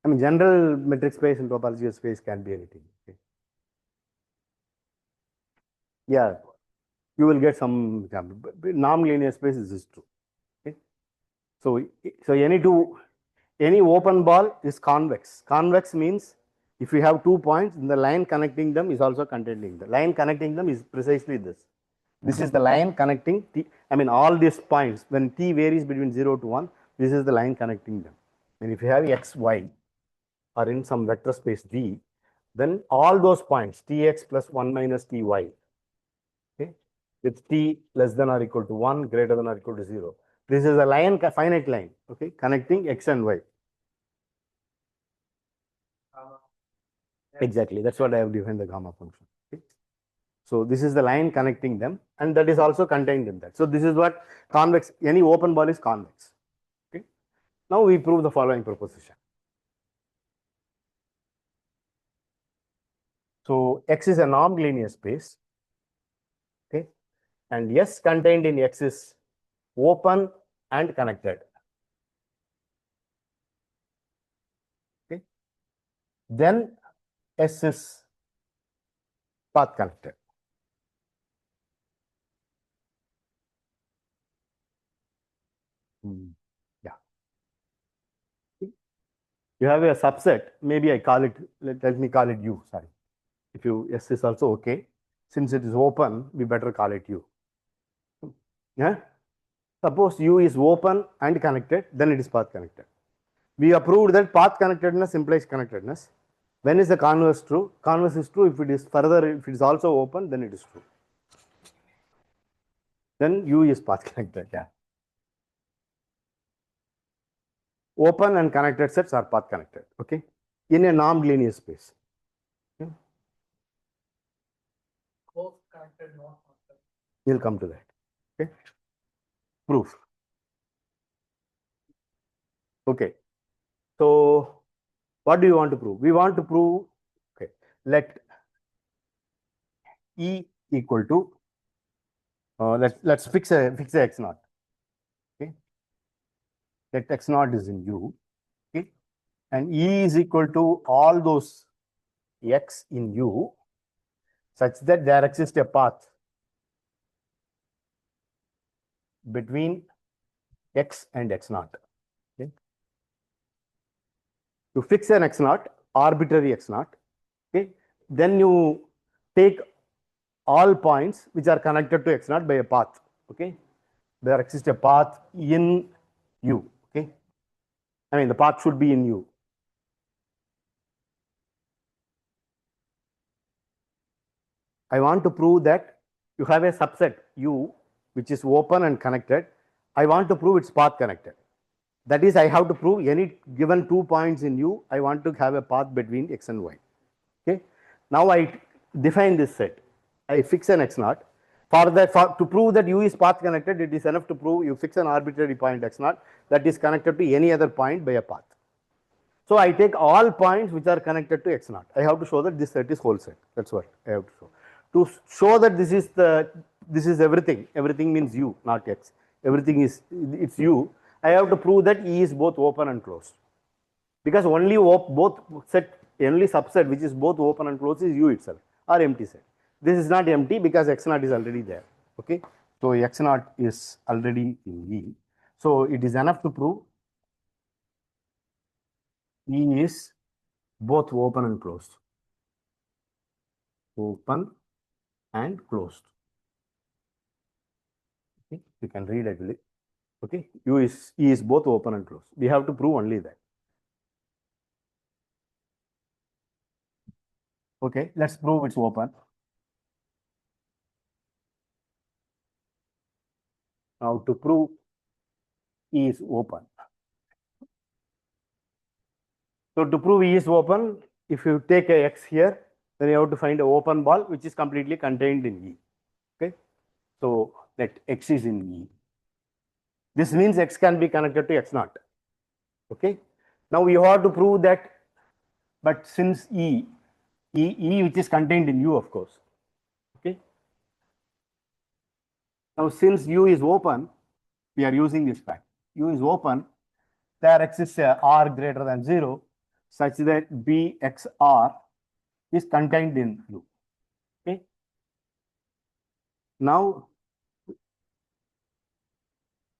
I mean, general metric space and topological space can be anything. Okay. Yeah. You will get some example. But non-linear space is true. Okay. So any open ball is convex. Convex means if you have 2 points, then the line connecting them is also containing. The line connecting them is precisely this. This is the line connecting t. I mean, all these points, when t varies between 0 to 1, this is the line connecting them. And if you have x, y are in some vector space V, then all those points, tx plus 1 minus ty, okay, with t less than or equal to 1, greater than or equal to 0. This is a line, finite line, okay, connecting x and y. Exactly, that's what I have defined the gamma function. Okay. So this is the line connecting them, and that is also contained in that. So this is what convex, any open ball is convex. Okay. Now we prove the following proposition. So X is a non-linear space. Okay. And S contained in X is open and connected. Okay. Then S is path connected. Yeah. You have a subset. Maybe I call it, let me call it U. Sorry. If you S is also okay. Since it is open, we better call it U. Yeah. Suppose U is open and connected, then it is path connected. We approved that path connectedness implies connectedness. When is the converse true? Converse is true if it is further, if it is also open, then it is true. Then U is path connected. Yeah. Open and connected sets are path connected. Okay. In a non-linear space. Okay. Both connected, not connected. We'll come to that. Okay. Proof. Okay. So what do you want to prove? We want to prove, okay, let E equal to, let's fix a X naught. Okay. Let X naught is in U. Okay. And E is equal to all those X in U such that there exists a path between X and X naught. Okay. You fix an X naught, arbitrary X naught. Okay. Then you take all points which are connected to X naught by a path. Okay. There exists a path in U. Okay. I mean, the path should be in U. I want to prove that you have a subset U which is open and connected. I want to prove its path connected. That is, I have to prove any given 2 points in U, I want to have a path between X and Y. Okay. Now I define this set. I fix an X naught. To prove that U is path connected, it is enough to prove you fix an arbitrary point X naught that is connected to any other point by a path. So I take all points which are connected to X naught. I have to show that this set is whole set. That's what I have to show. To show that this is everything. Everything means U, not X. Everything is it's U. I have to prove that E is both open and closed. Because only only subset which is both open and closed is U itself or empty set. This is not empty because X naught is already there. Okay. So X naught is already in E. So it is enough to prove E is both open and closed. Open and closed. Okay. You can read it. Okay. E is both open and closed. We have to prove only that. Okay. Let's prove it's open. Now to prove E is open. So to prove E is open, if you take a X here, then you have to find an open ball which is completely contained in E. Okay. So let X is in E. This means X can be connected to X naught. Okay. Now you have to prove that, but since E which is contained in U, of course. Okay. Now since U is open, we are using this fact. U is open, there exists a R greater than 0 such that Bxr is contained in U. Okay. Now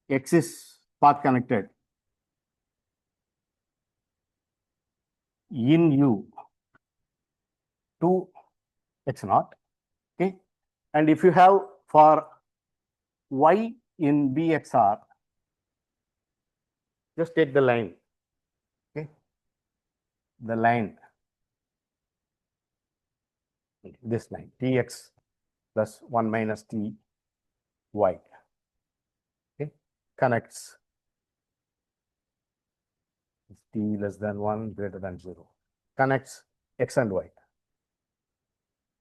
X is path connected in U to X naught. Okay. And if you have for Y in Bxr, just take the line. Okay. The line, this line, Tx plus 1 minus Ty. Okay. Connects T less than 1 greater than 0. Connects X and Y.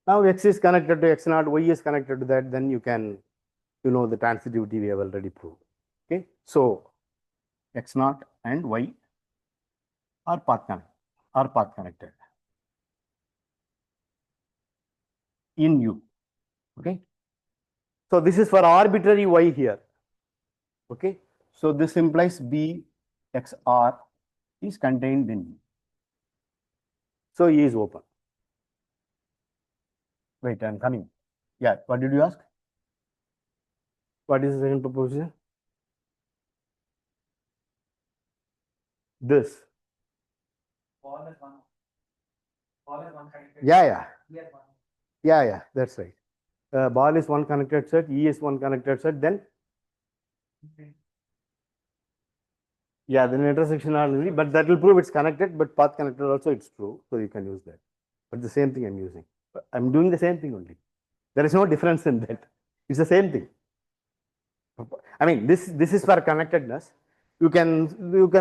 Now X is connected to X naught, Y is connected to that, then you know the transitivity we have already proved. Okay. So X naught and Y are path connected. in U. Okay. So this is for arbitrary Y here. Okay. So this implies B XR is contained in U. So E is open. Wait, I'm coming. Yeah, what did you ask? What is the second proposition? This. All is one. All is one connected. Yeah. Here one. Yeah, that's right. Ball is one connected set, E is one connected set, then yeah, then intersection only, but that will prove it's connected, but path connected also it's true, so you can use that. But the same thing I'm using. I'm doing the same thing only. There is no difference in that. It's the same thing. I mean, this is for connectedness. You can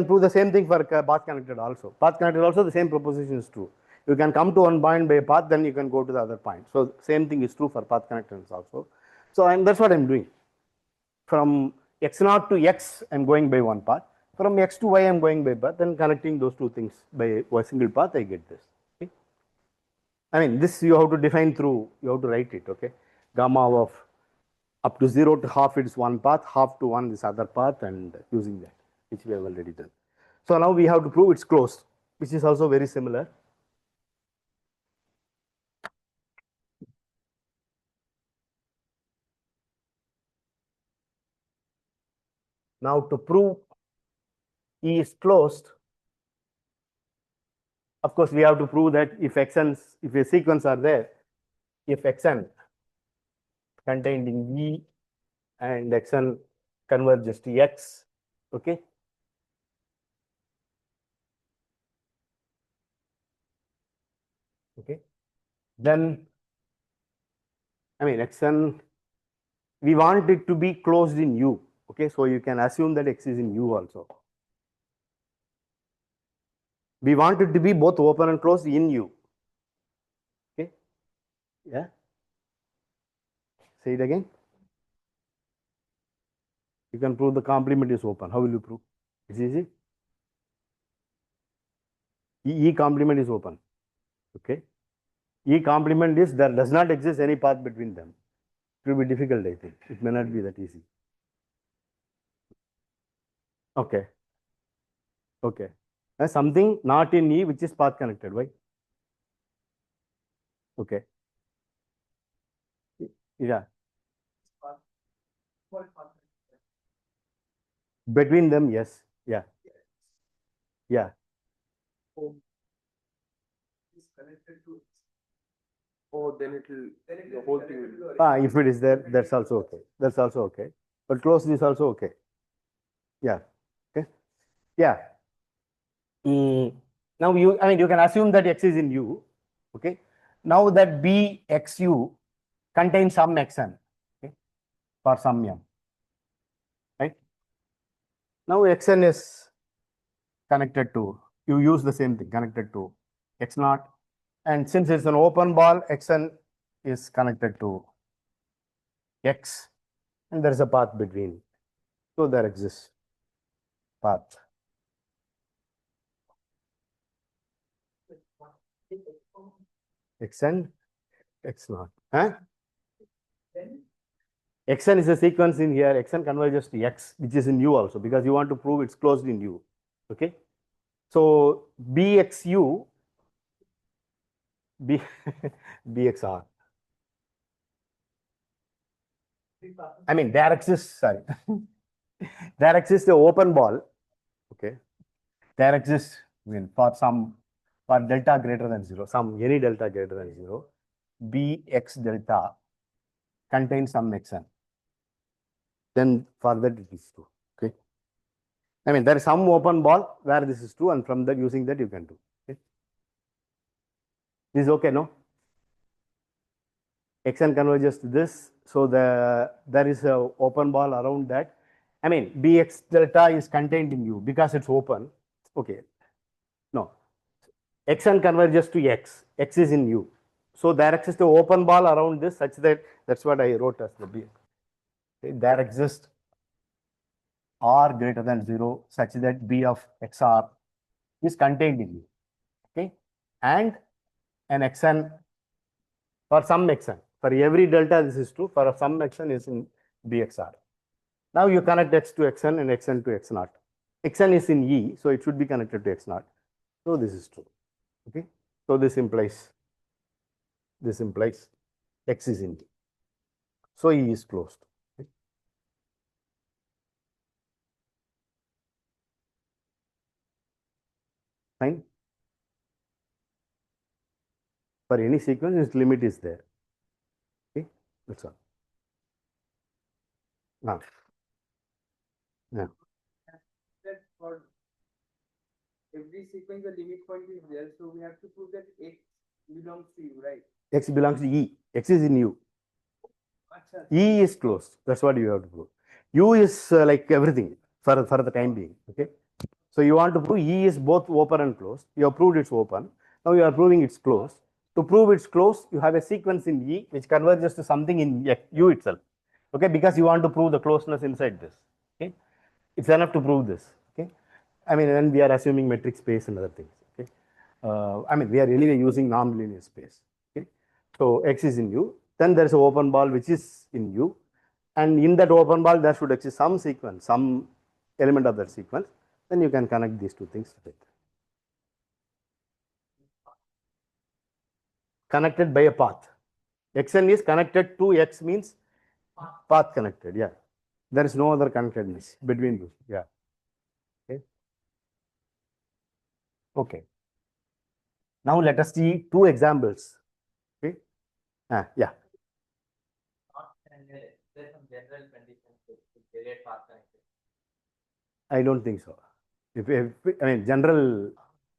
prove the same thing for path connected also. Path connected also the same proposition is true. You can come to one point by a path, then you can go to the other point. So same thing is true for path connectedness also. So that's what I'm doing. From x0 to x, I'm going by one path. From x to y, I'm going by path. Then connecting those two things by a single path, I get this. Okay? I mean, this you have to define through, you have to write it. Okay, gamma of up to 0 to half it's one path, half to 1 is other path, and using that, which we have already done. So now we have to prove it's closed, which is also very similar. Now to prove E is closed, of course, we have to prove that if if a sequence are there, if xn contained in E and xn converges to x, okay? Okay. Then, I mean, xn, we want it to be closed in U. Okay, so you can assume that x is in U also. We want it to be both open and closed in U. Okay. Yeah. Say it again. You can prove the complement is open. How will you prove? It's easy. E complement is open. Okay. E complement is there does not exist any path between them. It will be difficult, I think. It may not be that easy. Okay. Okay. Something not in E which is path connected. Why? Okay. Yeah. Between them, yes. Yeah. Yeah. Is connected to. Oh, then it will. The whole thing will. If it is there, that's also okay. That's also okay. But closed is also okay. Yeah. Okay. Yeah. Now I mean, you can assume that x is in U. Okay. Now that B x U contains some xn. Okay. For some m. Right. Now xn is connected to, you use the same thing, connected to x naught. And since it's an open ball, xn is connected to x. And there is a path between. So there exists path. Xn, x naught. Huh? Xn is a sequence in here. Xn converges to x, which is in U also, because you want to prove it's closed in U. Okay. So bxu, b bxr. I mean, there exists, sorry. There exists the open ball. Okay. There exists, I mean, for delta greater than 0, any delta greater than 0, bx delta contains some xn. Then for that it is true. Okay. I mean, there is some open ball where this is true, and from that, using that, you can do. Okay. This is okay, no? Xn converges to this, so there is a open ball around that. I mean, bx delta is contained in U because it's open. Okay. No. Xn converges to x. X is in U. So there exists an open ball around this such that that's what I wrote as the B. Okay. There exists R greater than 0 such that B of xr is contained in U. Okay. And an xn for some xn. For every delta, this is true. For some xn is in bxr. Now you connect x to xn and xn to x naught. Xn is in E, so it should be connected to x naught. So this is true. Okay. So this implies x is in E. So E is closed. Okay. Fine. For any sequence, its limit is there. Okay. That's all. Now, yeah. That for every sequence, the limit point is there, so we have to prove that x belongs to you, right? X belongs to E. X is in U. Achha. E is closed. That's what you have to prove. U is like everything for the time being. Okay. So you want to prove E is both open and closed. You have proved it's open. Now you are proving it's closed. To prove it's closed, you have a sequence in E which converges to something in U itself. Okay, because you want to prove the closeness inside this. Okay, it's enough to prove this. Okay, I mean, then we are assuming metric space and other things. Okay, I mean, we are anyway using non-linear space. Okay, so X is in U. Then there is an open ball which is in U, and in that open ball there should exist some sequence, some element of that sequence. Then you can connect these two things together. Connected by a path. Xn is connected to X means path connected. Yeah. There is no other connectedness between those. Yeah. Okay. Okay. Now let us see two examples. Okay. Yeah. And there's some general conditions to create path connected. I don't think so. If I mean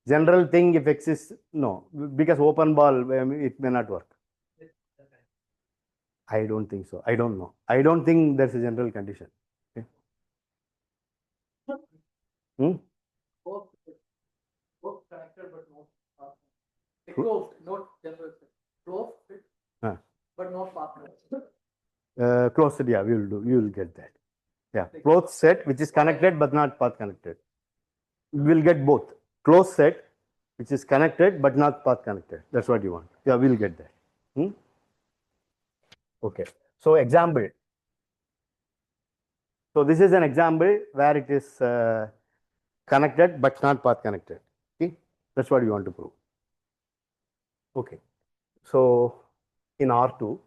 general thing if X is no, because open ball I mean, it may not work. I don't think so. I don't know. I don't think there's a general condition. Okay. Hmm? Both, both connected but not closed, not general. Closed, but not path connected. Closed set, yeah, we will do. You will get that. Yeah, closed set which is connected but not path connected. We will get both. Closed set which is connected but not path connected. That's what you want. Yeah, we'll get that. Hmm? Okay. So example. So this is an example where it is connected but not path connected. Okay, that's what you want to prove. Okay. So in R2.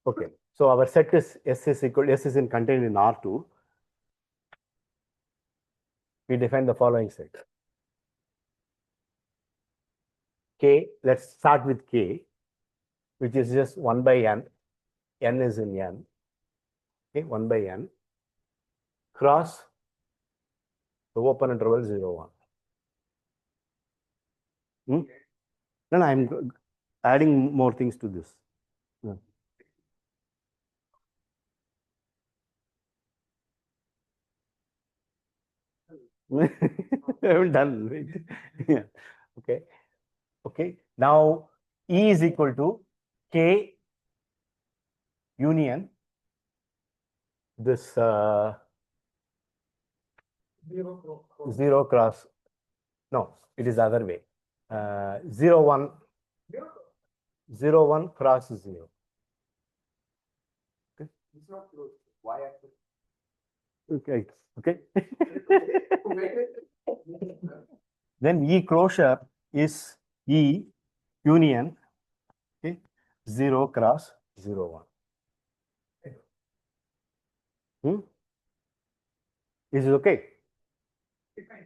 Okay. So our set is S is equal S is in contained in R2. We define the following set. K, let's start with K, which is just 1 by n. N is in n. Okay, 1 by n. Cross the open interval 0, 1. Hmm? Then I'm adding more things to this. Yeah. I haven't done. Wait. Yeah. Okay. Okay. Now E is equal to K union this 0 cross. No, it is the other way. 0, 1. 0, 1 cross 0. Okay. It's not closed. Why axis? Okay. Okay. Then E closure is E union, okay, 0 cross 0, 1. Hmm? Is it okay?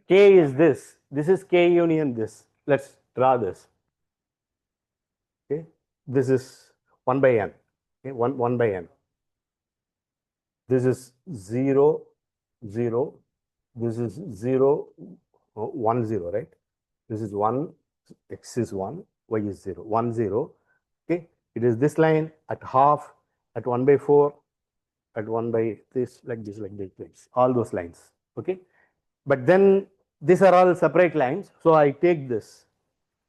K is this. This is K union this. Let's draw this. Okay. This is 1 by n. Okay. 1 by n. This is 0, 0. This is 0, 1, 0, right? This is 1, x is 1, y is 0, 1, 0. Okay. It is this line at half, at 1 by 4, at 1 by this, like this, all those lines. Okay. But then these are all separate lines. So I take this.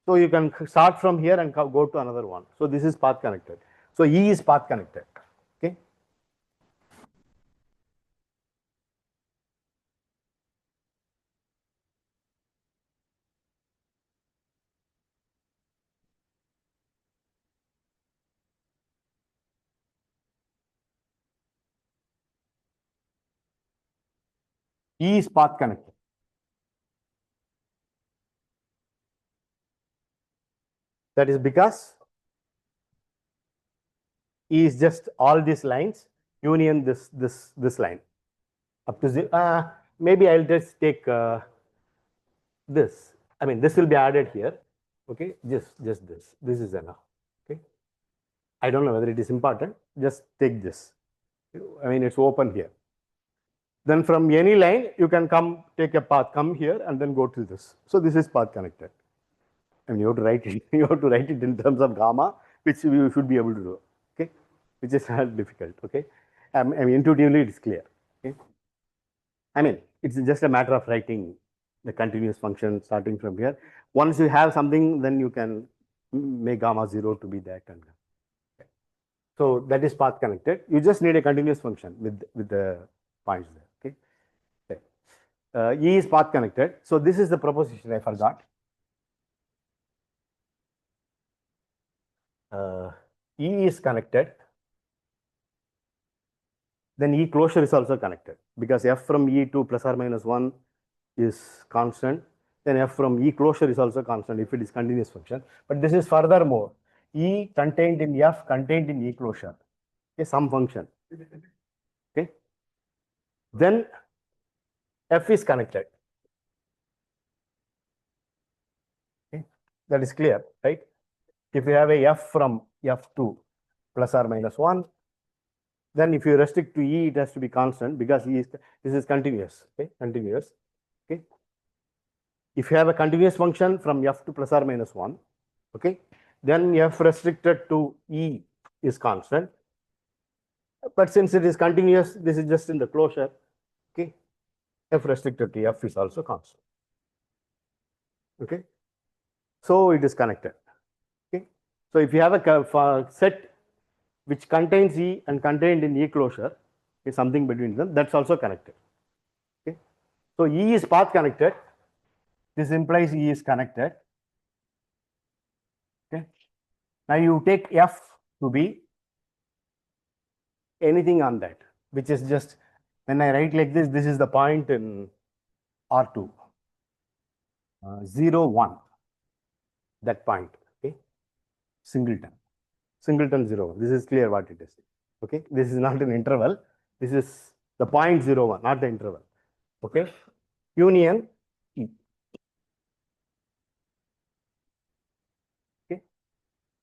So you can start from here and go to another one. So this is path connected. So E is path connected. Okay. E is path connected. That is because E is just all these lines union this line up to maybe I'll just take this. I mean, this will be added here. Okay, just this. This is enough. Okay, I don't know whether it is important. Just take this. I mean, it's open here. Then from any line, you can come take a path, come here, and then go to this. So this is path connected. And you have to write it. You have to write it in terms of gamma, which you should be able to do. Okay, which is not difficult. Okay, I mean intuitively it is clear. Okay, I mean it's just a matter of writing the continuous function starting from here. Once you have something, then you can make gamma 0 to be that. And okay. So that is path connected. You just need a continuous function with the points there. Okay. Okay. E is path connected. So this is the proposition I forgot. E is connected, then E closure is also connected because F from E to plus or minus 1 is constant, then F from E closure is also constant if it is continuous function. But this is furthermore, E contained in F contained in E closure, okay, some function. Okay. Then F is connected. Okay. That is clear, right? If you have a F from F2 plus or minus 1, then if you restrict to E, it has to be constant because this is continuous. Okay, continuous. Okay. If you have a continuous function from F to plus or minus 1, okay, then F restricted to E is constant. But since it is continuous, this is just in the closure. Okay, F restricted to F is also constant. Okay, so it is connected. Okay, so if you have a set which contains E and contained in E closure, is something between them, that's also connected. Okay, so E is path connected. This implies E is connected. Okay, now you take F to be anything on that, which is just when I write like this is the point in R2, 0, 1, that point, okay, singleton, 0, 1. This is clear what it is. Okay, this is not an interval. This is the point 0, 1, not the interval. Okay, union E. Okay,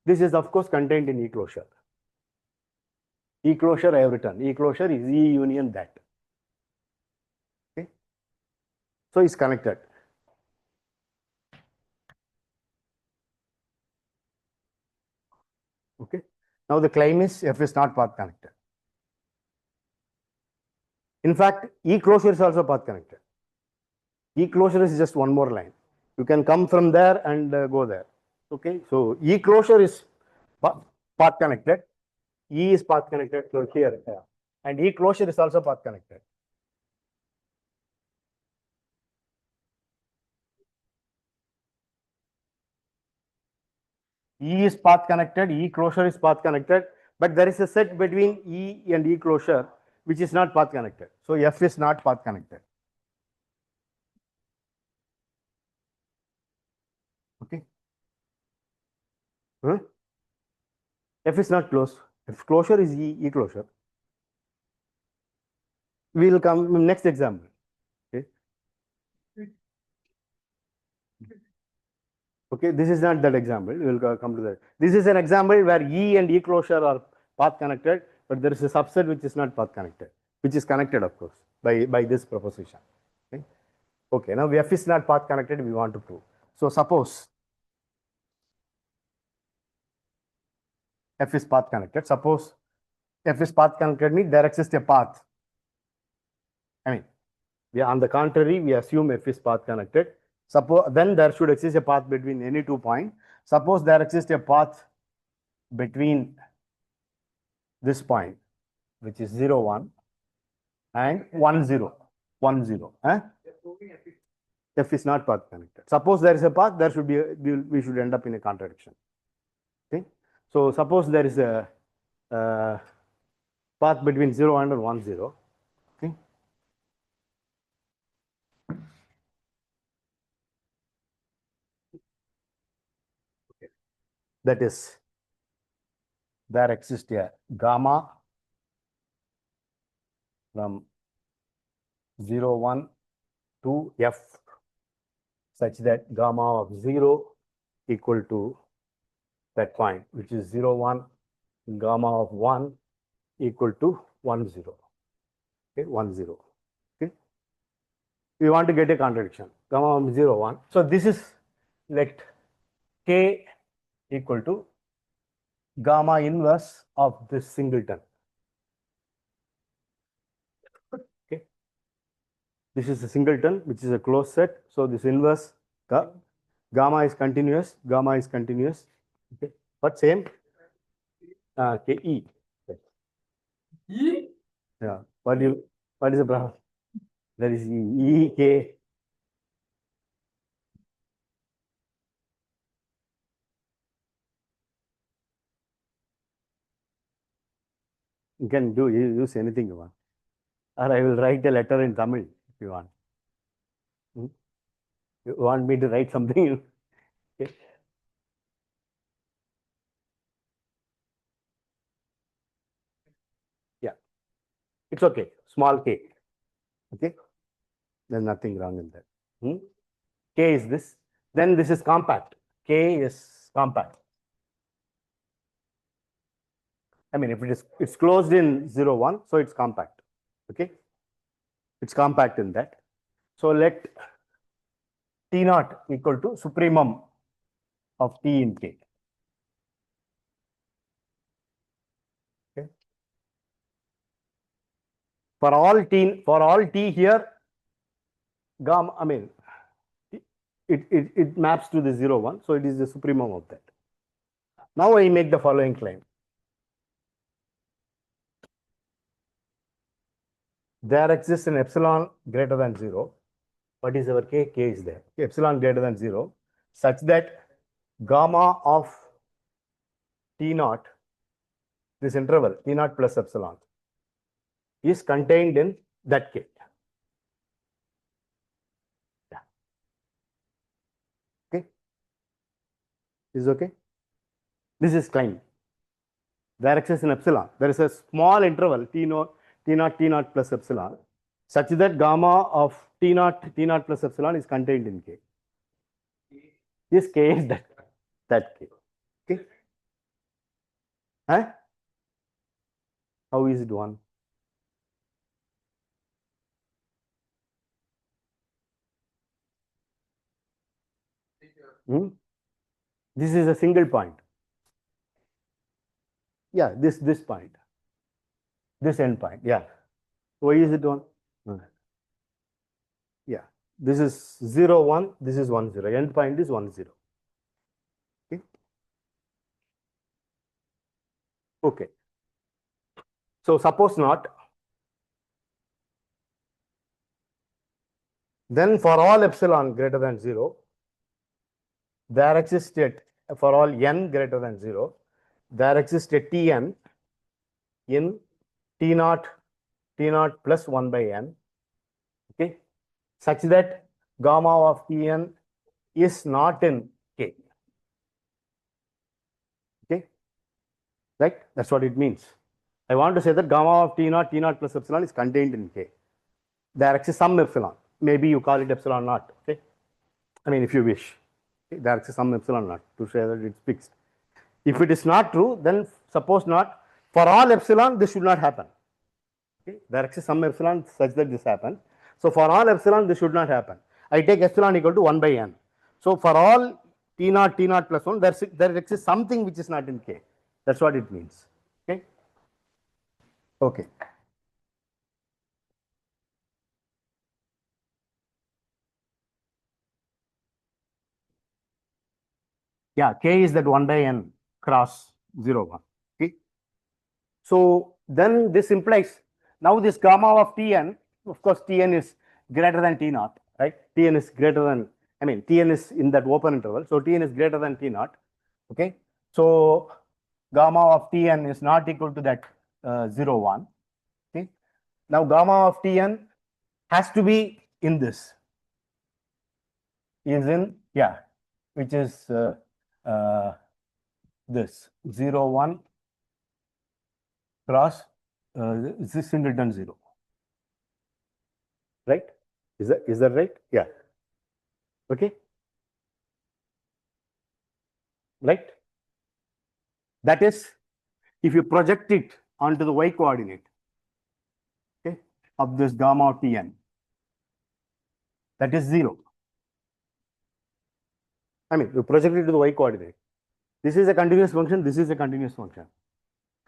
this is of course contained in E closure. E closure I have written. E closure is E union that. Okay, so it's connected. Okay, now the claim is F is not path connected. In fact, E closure is also path connected. E closure is just one more line. You can come from there and go there. Okay, so E closure is path connected. E is path connected. So here, yeah. And E closure is also path connected. E is path connected. E closure is path connected. But there is a set between E and E closure which is not path connected. So F is not path connected. Okay. Huh? F is not closed. If closure is E closure. We will come next example. Okay. Okay, this is not that example. We will come to that. This is an example where E and E closure are path connected, but there is a subset which is not path connected, which is connected, of course, by this proposition. Okay. Okay, now F is not path connected, we want to prove. So suppose F is path connected. Suppose F is path connected means there exists a path. I mean, on the contrary, we assume F is path connected. Suppose then there should exist a path between any 2 points. Suppose there exists a path between this point, which is 0, 1, and 1, 0, 1, 0. F is not path connected. Suppose there is a path, there should be we should end up in a contradiction. Okay. So suppose there is a path between 0 and 1, 0. Okay. that is, there exists a gamma from 0, 1 to f such that gamma of 0 equal to that point, which is 0, 1, gamma of 1 equal to 1, 0. Okay, 1, 0. Okay. We want to get a contradiction, gamma of 0, 1. So this is let k equal to gamma inverse of this singleton. Okay. This is a singleton, which is a closed set. So this inverse gamma is continuous. Gamma is continuous. Okay. But same Ke. E? Yeah. What is the problem? There is E, K. You can use anything you want. Or I will write a letter in Tamil if you want. Hmm? You want me to write something? Okay. Yeah. It's okay. Small k. Okay. There's nothing wrong in that. Hmm? K is this. Then this is compact. K is compact. I mean, if it's closed in 0, 1, so it's compact. Okay. It's compact in that. So let T naught equal to supremum of T in K. Okay. For all T here, gamma, I mean, it maps to the 0, 1. So it is the supremum of that. Now I make the following claim. There exists an epsilon greater than 0. What is our K? K is there. Epsilon greater than 0, such that gamma of T naught, this interval, T naught plus epsilon, is contained in that K. Yeah. Okay. Is okay? This is claim. There exists an epsilon. There is a small interval T naught plus epsilon, such that gamma of T naught plus epsilon is contained in K. This K is that K. Okay. Huh? How is it one? Hmm? This is a single point. Yeah, this point. This end point. Yeah. Why is it one? Yeah. This is 0, 1. This is 1, 0. End point is 1, 0. Okay. Okay. So suppose not. Then for all epsilon greater than 0, there exists for all n greater than 0, there exists a Tn in T naught plus 1 by n, okay, such that gamma of Tn is not in K. Okay, right? That's what it means. I want to say that gamma of T naught plus epsilon is contained in K. There exists some epsilon. Maybe you call it epsilon naught. Okay, I mean, if you wish, okay? There exists some epsilon naught to say that it's fixed. If it is not true, then suppose not. For all epsilon, this should not happen. Okay? There exists some epsilon such that this happens. So for all epsilon, this should not happen. I take epsilon equal to 1 by n. So for all T naught plus 1, there exists something which is not in K. That's what it means. Okay. Okay. Yeah, K is that 1 by n cross 0, 1. Okay. So then this implies now this gamma of Tn, of course, Tn is greater than T naught, right? Tn is greater than, I mean, Tn is in that open interval. So Tn is greater than T naught. Okay. So gamma of Tn is not equal to that 0, 1. Okay. Now gamma of Tn has to be in this, is in, yeah, which is this 0, 1 cross this singleton 0. Right? Is that right? Yeah. Okay. Right? That is, if you project it onto the y coordinate, okay, of this gamma of Tn, that is 0. I mean, you project it to the y coordinate. This is a continuous function. This is a continuous function.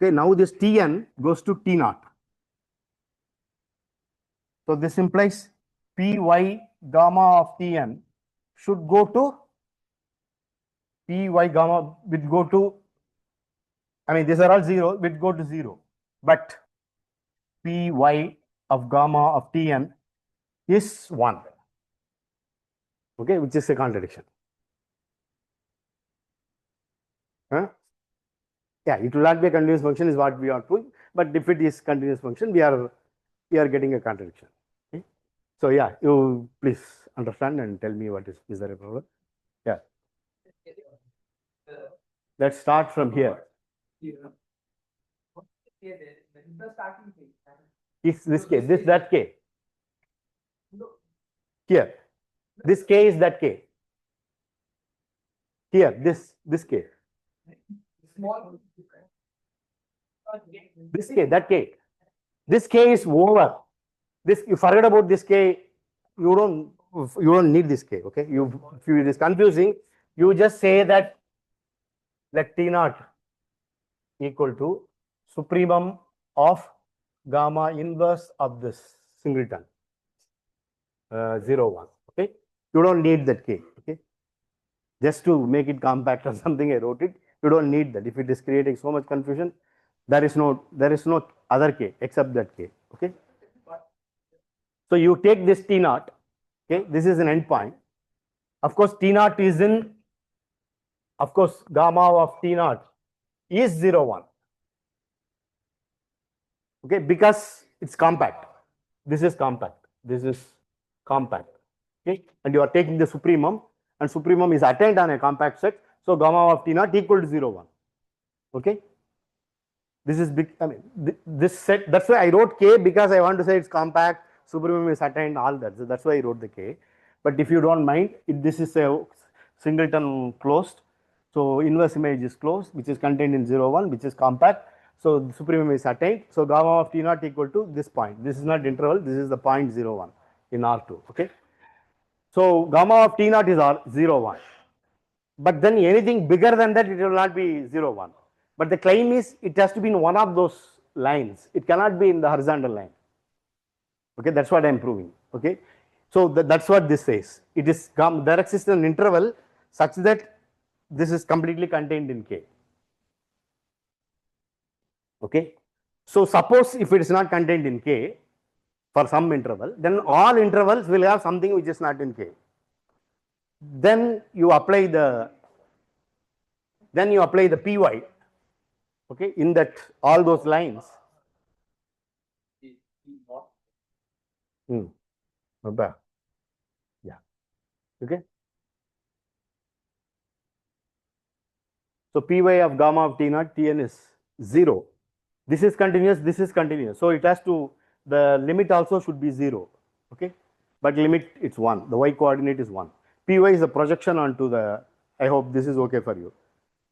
Okay. Now this Tn goes to T naught. So this implies Py gamma of Tn should go to Py gamma will go to, I mean, these are all 0, will go to 0. But Py of gamma of Tn is 1. Okay, which is a contradiction. Huh? Yeah, it will not be a continuous function is what we are doing. But if it is continuous function, we are getting a contradiction. Okay? So yeah, you please understand and tell me what is there a problem? Yeah. Let's start from here. Is this k, this that k? Here. This k is that k. Here, this k. This k, that k. This k is over. This, you forget about this k. You don't need this k. Okay. If it is confusing, you just say that let T naught equal to supremum of gamma inverse of this singleton 0, 1. Okay. You don't need that k. Okay. Just to make it compact or something, I wrote it. You don't need that. If it is creating so much confusion, there is no other k except that k. Okay. So you take this T naught. Okay. This is an endpoint. Of course, T naught is in. Of course, gamma of T naught is 0, 1. Okay, because it's compact. This is compact. This is compact. Okay, and you are taking the supremum, and supremum is attained on a compact set. So gamma of T naught equal to 0, 1. Okay. This is big. I mean, this set. That's why I wrote k, because I want to say it's compact. Supremum is attained. All that. So that's why I wrote the k. But if you don't mind, this is a singleton closed. So inverse image is closed, which is contained in 0, 1, which is compact. So the supremum is attained. So gamma of T naught equal to this point. This is not interval. This is the point 0, 1 in R2. Okay. So gamma of T naught is R 0, 1. But then anything bigger than that, it will not be 0, 1. But the claim is it has to be in one of those lines. It cannot be in the horizontal line. Okay, that's what I am proving. Okay, so that's what this says. It is there exists an interval such that this is completely contained in K. Okay, so suppose if it is not contained in K for some interval, then all intervals will have something which is not in K. Then you apply the Py. Okay, in that all those lines. Yeah. Okay. So Py of gamma of T naught Tn is 0. This is continuous. This is continuous. So it has to, the limit also should be 0. Okay. But limit it's 1. The y coordinate is 1. Py is a projection onto the, I hope this is okay for you.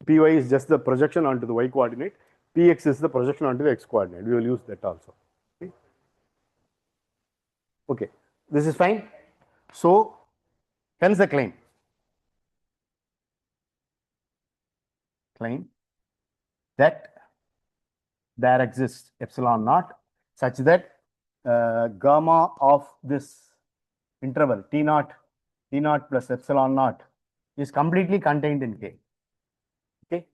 Py is just the projection onto the y coordinate. Px is the projection onto the x coordinate. We will use that also. Okay. Okay. This is fine. So hence the claim. Claim that there exists epsilon naught such that gamma of this interval T naught plus epsilon naught is completely contained in K. Okay,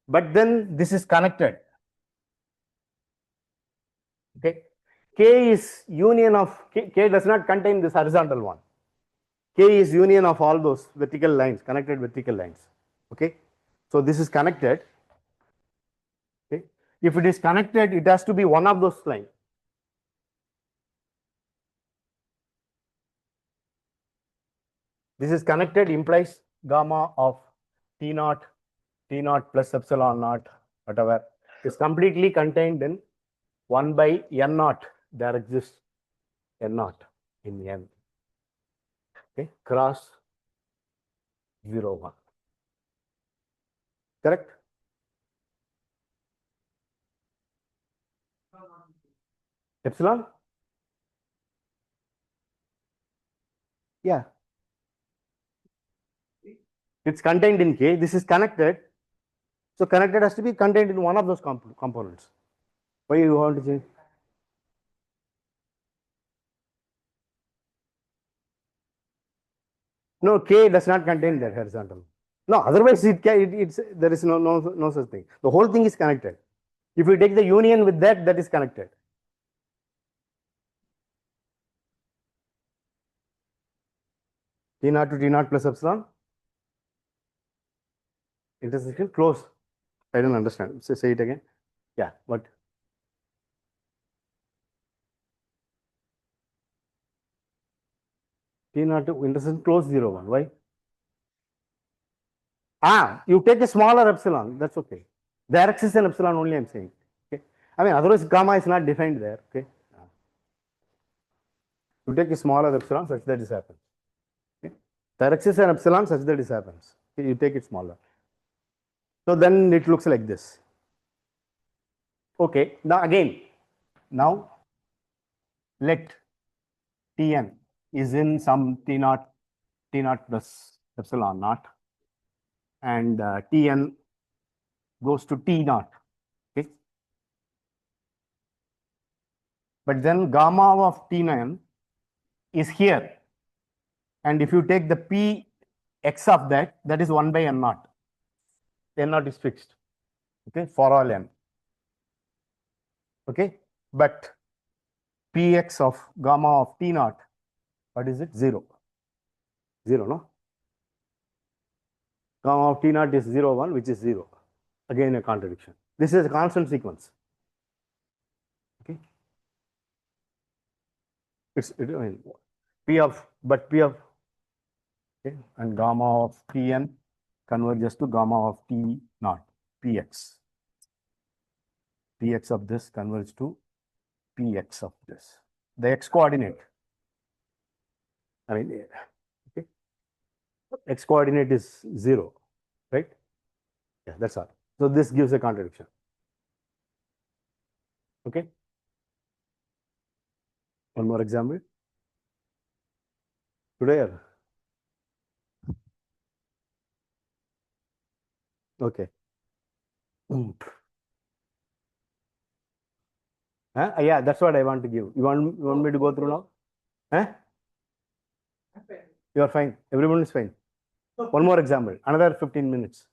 but then this is connected. Okay, K is union of K does not contain this horizontal one. K is union of all those vertical lines, connected vertical lines. Okay, so this is connected. Okay, if it is connected, it has to be one of those lines. This is connected implies gamma of T naught T naught plus epsilon naught, whatever, is completely contained in 1 by n naught. There exists n naught in n. Okay, cross 0, 1. Correct? Epsilon? Yeah. It's contained in K. This is connected. So connected has to be contained in one of those components. Why you want to change? No, K does not contain that horizontal. No, otherwise it's there is no such thing. The whole thing is connected. If you take the union with that, that is connected. T naught to T naught plus epsilon. Intersection close. I don't understand. Say it again. Yeah, what? T naught to intersection close 0, 1. Why? You take a smaller epsilon. That's okay. There exists an epsilon only, I'm saying. Okay. I mean, otherwise gamma is not defined there. Okay. You take a smaller epsilon such that this happens. Okay. There exists an epsilon such that this happens. Okay. You take it smaller. So then it looks like this. Okay. Now again, now let Tn is in some T naught plus epsilon naught, and Tn goes to T naught. Okay. But then gamma of Tn is here. And if you take the P x of that, that is 1 by n naught. N naught is fixed. Okay, for all n. Okay, but Px of gamma of T naught, what is it? 0. 0, no? Gamma of T naught is 0, 1, which is 0. Again, a contradiction. This is a constant sequence. Okay. I mean, P of, okay, and gamma of Tn converges to gamma of T naught, Px. Px of this converges to Px of this. The x coordinate. I mean, okay, x coordinate is 0, right? Yeah, that's all. So this gives a contradiction. Okay. One more example. Today. Okay. Yeah, that's what I want to give. You want me to go through now? Huh? You are fine. Everyone is fine. One more example. Another 15 minutes.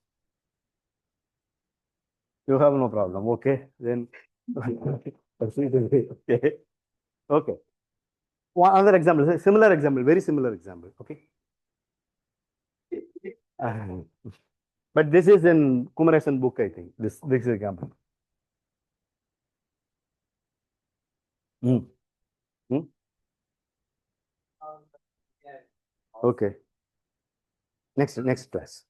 You have no problem. Okay. Then okay. Okay. One other example. Similar example. Very similar example. Okay. Uh, but this is in Kumaresan book, I think. This example. Hmm. Hmm? Okay. Next class.